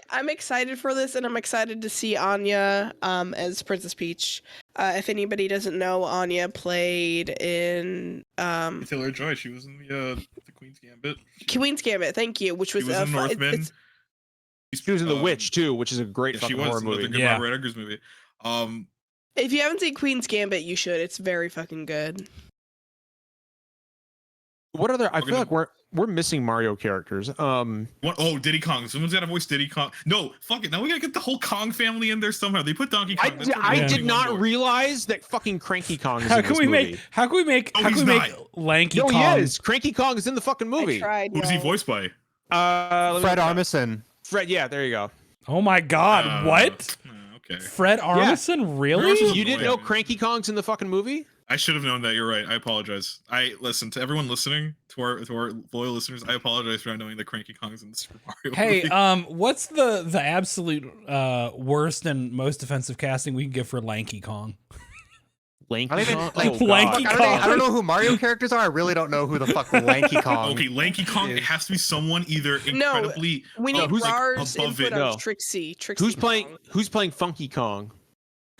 I'm excited for this, and I'm excited to see Anya as Princess Peach. If anybody doesn't know, Anya played in Taylor Joy. She was in the Queen's Gambit. Queen's Gambit. Thank you, which She was was in Northman. she was in The Witch too, which is a great Yeah, she fucking was horror another movie. good Yeah. Robert Eggers movie. If you haven't seen Queen's Gambit, you should. It's very fucking good. What other? I We're feel gonna- like we're missing Mario characters. What? Oh, Diddy Kong. Someone's got to voice Diddy Kong. No, fuck it. Now we gotta get the whole Kong family in there somehow. They put Donkey Kong. That's I pretty did much not one door. realize that fucking Cranky Kong is how in can this we movie. make? How can we make? No, how can he's we make Lanky No, Kong? he is. Cranky Kong is in the fucking movie. I tried. Who's he y'all. voiced by? Let me Fred look it up. Armisen. Fred, yeah, there you go. Oh my God! What? Okay. Fred Armisen? Really? Armisen's You didn't know annoying. Cranky Kong's in the fucking movie? I should have known that. You're right. I apologize. I listen to everyone listening, to our loyal listeners. I apologize for not knowing that Cranky Kong is in the Super Mario Hey, movie. what's the absolute worst and most offensive casting we can get for Lanky Kong? Lanky I don't even- Kong? like, Oh, God. Lanky I don't know who Mario characters are. I really don't know who the fuck Lanky Kong. Okay, Lanky Kong. It has to be someone either No, incredibly. We No, need who's, like, Rars above input it? on No. Trixie. Who's playing Funky Kong?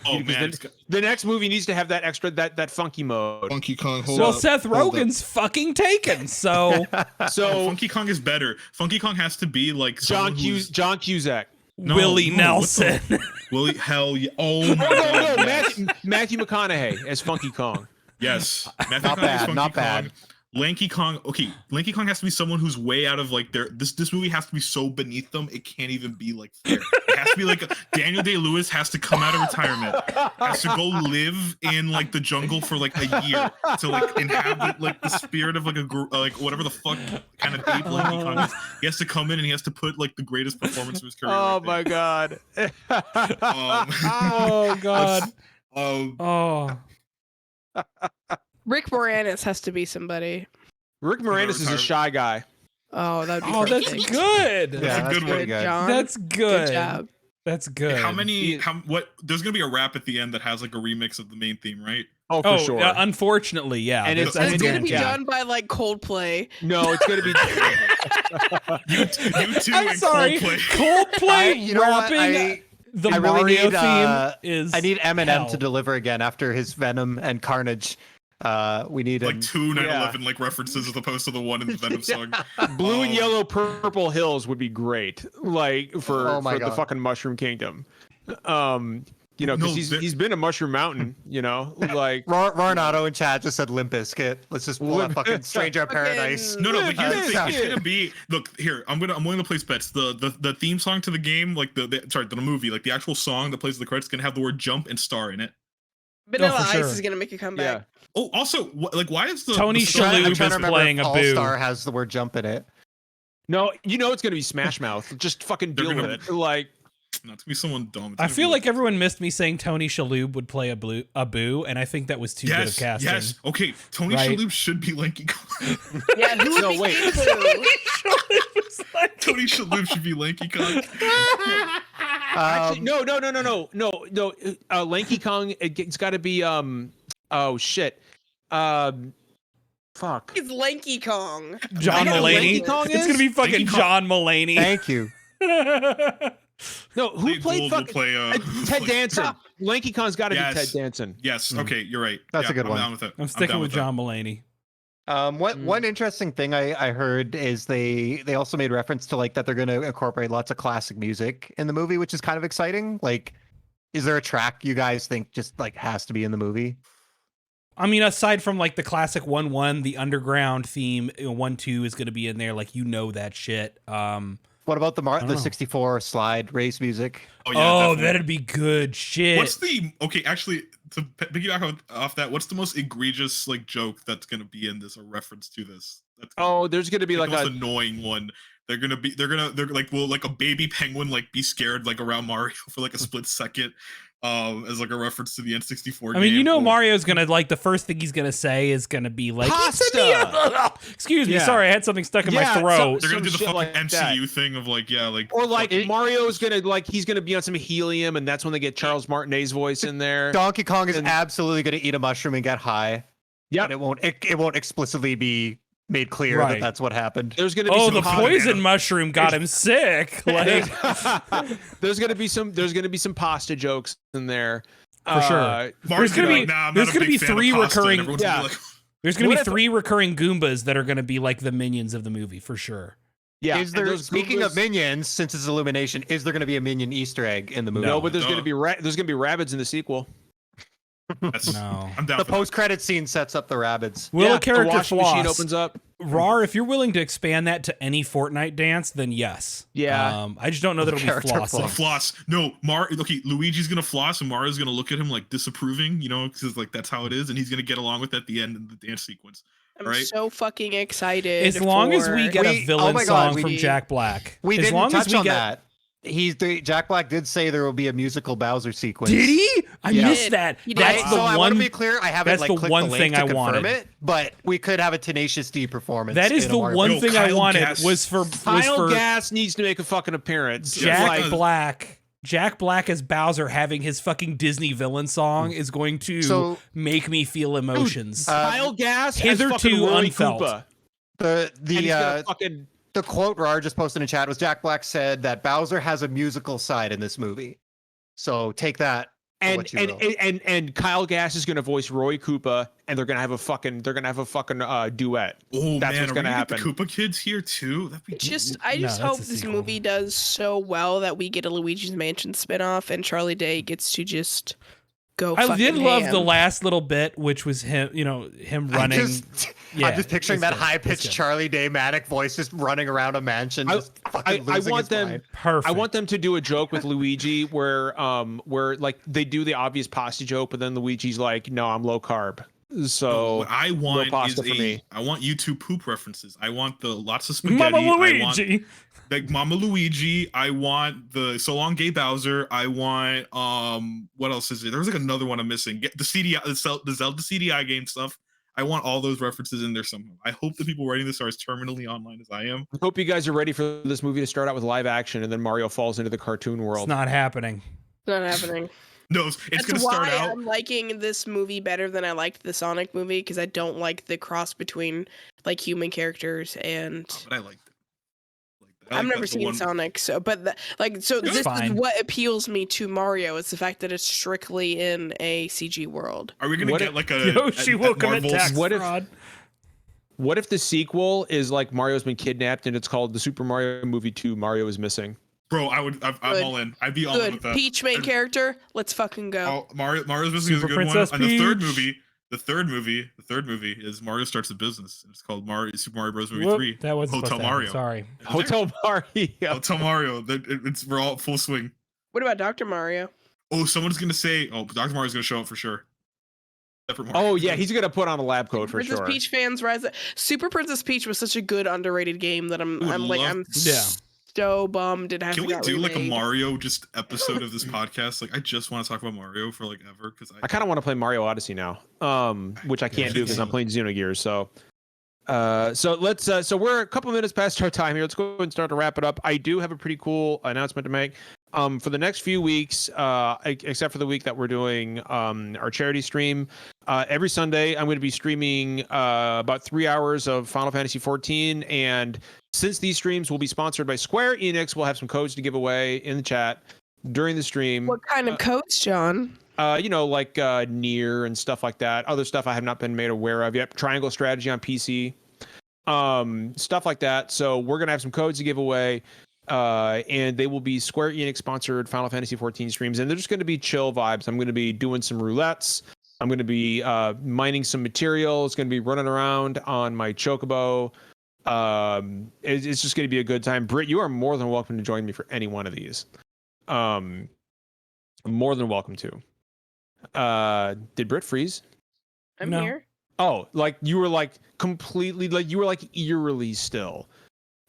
Oh Because man, then- it's got- The next movie needs to have that extra that funky mode. Funky Kong. Hold Well, up. Seth Hold up. Rogen's fucking taken, so So Funky Kong is better. Funky Kong has to be like John someone who's- John Cusack. No, Willie no, what the- Nelson. Willie, hell yeah! Oh my No, god! no, yes. Matthew McConaughey as Funky Kong. Yes, Matthew Not McConaughey's bad, Funky not Kong. bad. Lanky Kong. Okay, Lanky Kong has to be someone who's way out of like their. This movie has to be so beneath them it can't even be like fair. It has to be like Daniel Day-Lewis has to come out of retirement, has to go live in like the jungle for like a year to like inhabit like the spirit of like like whatever the fuck kind of ape Lanky Kong is. He has to come in and he has to put like the greatest performance of his career. Oh right my god. there. Oh God. Um, Oh. Rick Moranis has to be somebody. Rick Moranis is a Retired. shy guy. Oh, that would be Oh, that's perfect. good. Yeah, a that's good pretty one. good. John. That's good. Good job. That's good. How many? What? There's gonna be a rap at the end that has like a remix of the main theme, right? Oh, for Oh, sure. unfortunately, yeah. And That's- it's- It's that's gonna be yeah. done by like Coldplay. No, it's gonna be. You two I'm and sorry. Coldplay. Coldplay You know what? rapping the I really Mario need, theme is. I need Eminem hell. to deliver again after his Venom and Carnage. We need Like him. two 9/11 Yeah. like references as opposed to the one in the Venom song. Blue and Oh. yellow, purple hills would be great. Like for Oh my the God. fucking Mushroom Kingdom. You know, No, because that- he's been a Mushroom Mountain. You know, like Ronato in chat just said Limp Bizkit. Let's just pull that fucking Stranger of Paradise. Fucking- No, but here's the thing. Yeah. It's gonna be look here. I'm willing to place bets. The theme song to the game, like the movie, like the actual song that plays the credits, gonna have the word "jump" and "star" in it. Vanilla for Ice sure. is gonna make a yeah. comeback. Oh, also, like why is the Tony the song- Shalhoub I'm is trying to remember playing if a All boo. Star has the word jump in it. No, you know it's gonna be Smash Mouth. Just fucking They're deal with gonna- it. Like Not to be someone dumb. It's I gonna feel be like everyone missed me saying Tony Shalhoub would play a boo, and I think that was too good of casting. yes. Okay, Tony Right? Shalhoub should be Lanky Kong. Yeah, who would No, be wait. Boo? Tony Shalhoub should be Lanky Kong. actually, no. Lanky Kong. It's got to be oh shit. Fuck. It's Lanky Kong. John I know who Mulaney. Lanky Kong It's gonna is? be fucking Lanky Kong- John Mulaney. Thank you. No, who Lee played Gould will fucking play Ted Danson? Lanky Kong's got to Yes. be Ted Danson. Yes. Okay, you're right. That's a good I'm one. down with it. I'm sticking down with that. John Mulaney. One interesting thing I heard is they also made reference to like that they're going to incorporate lots of classic music in the movie, which is kind of exciting. Like, is there a track you guys think just like has to be in the movie? I mean, aside from like the classic 1-1, the underground theme, 1-2 is going to be in there. Like, you know that shit. What about the don't know. 64 slide race music? Oh, definitely. that'd be good shit. What's the okay? Actually, to piggyback off that, what's the most egregious like joke that's gonna be in this or reference to this? That's Oh, there's gonna be the like most a annoying one. They're like will like a baby penguin like be scared like around Mario for like a split second. as like a reference to the N64 I mean, game. you know, Or- Mario's gonna like the first thing he's gonna say is gonna be like, Pasta! Excuse me, Yeah. sorry, I had something stuck in my Yeah, throat. they're gonna do the shit fucking like MCU that. thing of like, yeah, like Or like It- Mario's gonna he's gonna be on some helium, and that's when they get Charles Martinet's voice in there. Donkey Kong is And- absolutely going to eat a mushroom and get high. Yeah, But it won't explicitly be made clear Right. that that's what happened. there's gonna be Oh, some the pasta- poison mushroom got him sick. Like, there's gonna be some pasta jokes in there For sure. Mario's There's gonna be- like, nah, I'm there's not a gonna big be fan of three pasta," and recurring- everyone's gonna be Yeah. like, there's gonna What be if- 3 recurring Goombas that are gonna be like the minions of the movie for sure. Yeah, Is and there, those speaking Goombas- of minions, since it's Illumination, is there going to be a minion Easter egg in the movie? no, but there's No. gonna be there's gonna be rabbits in the sequel. that's, No. I'm down The for that. post-credit scene sets up the rabbits. Will Yeah, a character the washing floss? machine opens up. Rar, if you're willing to expand that to any Fortnite dance, then yes. Yeah. I just don't know that it'll be Character flossing. The floss. No, okay, Luigi's gonna floss and Mario's gonna look at him like disapproving, you know, because like that's how it is, and he's gonna get along with it at the end in the dance sequence. I'm Right. so fucking excited. As long as we for- get a We- villain oh my God, song we- from Jack Black. We as didn't long touch as we on get, that. Jack Black did say there will be a musical Bowser sequence. Did he? I Yeah. missed that. He did. That's Wow. the So I want one. to be clear. I haven't that's like the clicked one the link thing to I confirm wanted. it, but we could have a Tenacious D performance. That is in a the Mario one Yo, thing I Kyle wanted Gass- was for Kyle Gass needs to make a fucking appearance. Jack Like- Black. Jack Black as Bowser having his fucking Disney villain song is going to So- make me feel emotions. Kyle Gass has hitherto fucking Roy unfelt. Koopa. The And he's gonna the fucking the quote Rar just posted in chat was Jack Black said that Bowser has a musical side in this movie. So take that. for and what you and, will. and Kyle Gass is gonna voice Roy Koopa, and they're gonna have a fucking duet. Oh That's man, what's are gonna we gonna happen. get the Koopa kids here too? That'd be I No, just that's hope a this sequel. movie does so well that we get a Luigi's Mansion spinoff and Charlie Day gets to just go. I did fucking love ham. the last little bit, which was him, him running. I'm just picturing it's that good. high It's pitched good. Charlie Day manic voice just running around a mansion. I- Just fucking I losing want his them. mind. Perfect. I want them to do a joke with Luigi where like they do the obvious pasta joke, but then Luigi's like, "No, I'm low carb." So what I want pasta is for me. I want YouTube poop references. I want the lots of spaghetti. Mama I want Luigi. like Mama Luigi. I want the So Long Gay Bowser. I want what else is there? There was like another one I'm missing. Get the CDI, the Zelda CDI game stuff. I want all those references in there somehow. I hope the people writing this are as terminally online as I am. I hope you guys are ready for this movie to start out with live action, and then Mario falls into the cartoon It's world. not happening. It's not happening. No, it's That's gonna start why out. I'm liking this movie better than I liked the Sonic movie because I don't like the cross between like human characters and. But I liked it. I've never seen Sonic, so so this is fine. what appeals me to Mario is the fact that it's strictly in a CG world. Are we gonna What get if- like a Yoshi at will commit Marvel's- tax What if- fraud. What if the sequel is like Mario's been kidnapped and it's called the Super Mario Movie 2 Mario is Missing? Bro, I'm Good. all in. I'd be all in Good. with that. Peach main character, let's fucking go. Oh, Mario's Missing is a Super good Princess one. And the third Peach. movie is Mario Starts a Business. It's called Super Mario Bros. Movie Whoop, 3. that wasn't Hotel supposed to happen. Mario. Sorry. Hotel Mario. Hotel Mario. We're all full swing. What about Dr. Mario? Oh, someone's gonna say, Dr. Mario's gonna show up for sure. Separate Mario. Oh yeah, he's gonna put on a lab coat for Princess sure. Peach fans rise up. Super Princess Peach was such a good underrated game that I'm Yeah. so bummed it hasn't Can we got do like a remade. Mario just episode of this podcast? Like, I just want to talk about Mario for like ever because I kind of want to play Mario Odyssey now, which I can't do because I'm playing Xenogears. So, let's. So we're a couple minutes past our time here. Let's go ahead and start to wrap it up. I do have a pretty cool announcement to make. For the next few weeks, except for the week that we're doing our charity stream, every Sunday I'm going to be streaming about 3 hours of Final Fantasy 14. And since these streams will be sponsored by Square Enix, we'll have some codes to give away in the chat during the stream. What kind of codes, John? Like Nier and stuff like that. Other stuff I have not been made aware of yet. Triangle Strategy on PC, stuff like that. So we're gonna have some codes to give away, and they will be Square Enix sponsored Final Fantasy 14 streams, and they're just gonna be chill vibes. I'm gonna be doing some roulettes. I'm gonna be mining some material. It's gonna be running around on my Chocobo. It's just gonna be a good time. Britt, you are more than welcome to join me for any one of these. More than welcome to. Did Britt freeze? I'm No. here. Oh, like you were like completely like you were like eerily still.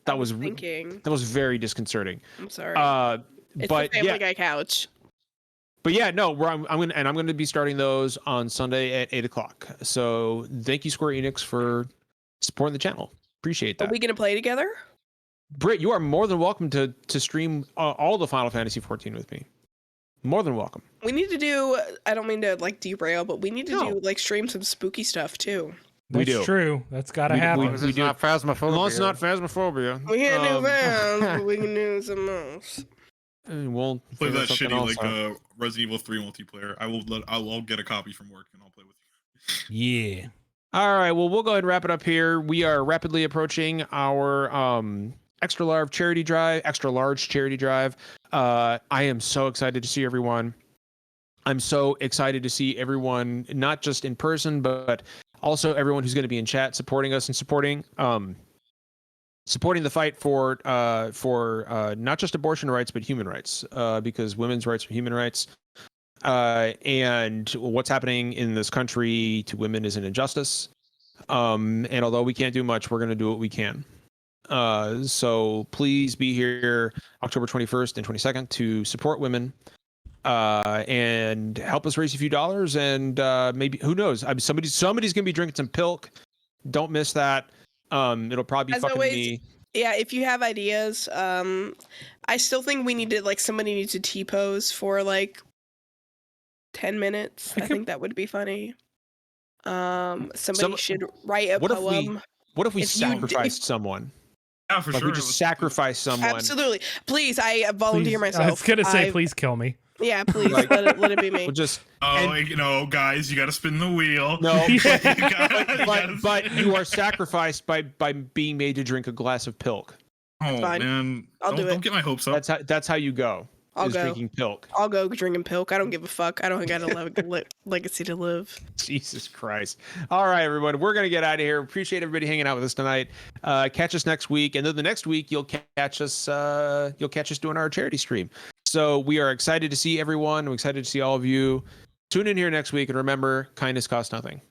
That was Thinking. that was very disconcerting. I'm sorry. But it's the Family yeah, Guy couch. But yeah, no, I'm going to be starting those on Sunday at 8:00. So thank you, Square Enix, for supporting the channel. Appreciate Are that. we gonna play together? Britt, you are more than welcome to stream all the Final Fantasy 14 with me. More than welcome. We need to do. I don't mean to like derail, but we need to do like stream some spooky stuff too. We That's do. true. That's gotta We happen. do. Not Phasmophobia. Well, it's not Phasmophobia. We can't do that, but we can do some else. We'll Play figure that something shitty else like out. Resident Evil 3 multiplayer. I'll get a copy from work and I'll play with you. Yeah. All right. Well, we'll go ahead and wrap it up here. We are rapidly approaching our extra large charity drive. I am so excited to see everyone. I'm so excited to see everyone, not just in person, but also everyone who's going to be in chat supporting us and supporting the fight for not just abortion rights but human rights, because women's rights are human rights. And what's happening in this country to women is an injustice. And although we can't do much, we're going to do what we can. So please be here October 21st and 22nd to support women, and help us raise a few dollars. And maybe, who knows? Somebody's going to be drinking some pilk. Don't miss that. It'll probably be As fucking always, me. Yeah, if you have ideas, I still think we need to somebody needs to T-pose for 10 minutes. I think that would be funny. Somebody should write a poem. What if we sacrificed someone? Yeah, for sure. We just sacrifice someone. Absolutely. Please, I volunteer Please, myself. I was gonna say, please kill me. Yeah, please let it be me. We'll just. Guys, you got to spin the wheel. No, Yeah. but you are sacrificed by being made to drink a glass of pilk. Oh Fine. man, I'll do it. Don't get my hopes up. That's how you go. I'll go. Drinking pilk. I'll go drinking pilk. I don't give a fuck. I don't got a legacy to live. Jesus Christ. All right, everyone. We're going to get out of here. Appreciate everybody hanging out with us tonight. Catch us next week. And then the next week, you'll catch us doing our charity stream. So we are excited to see everyone. We're excited to see all of you. Tune in here next week. And remember, kindness costs nothing.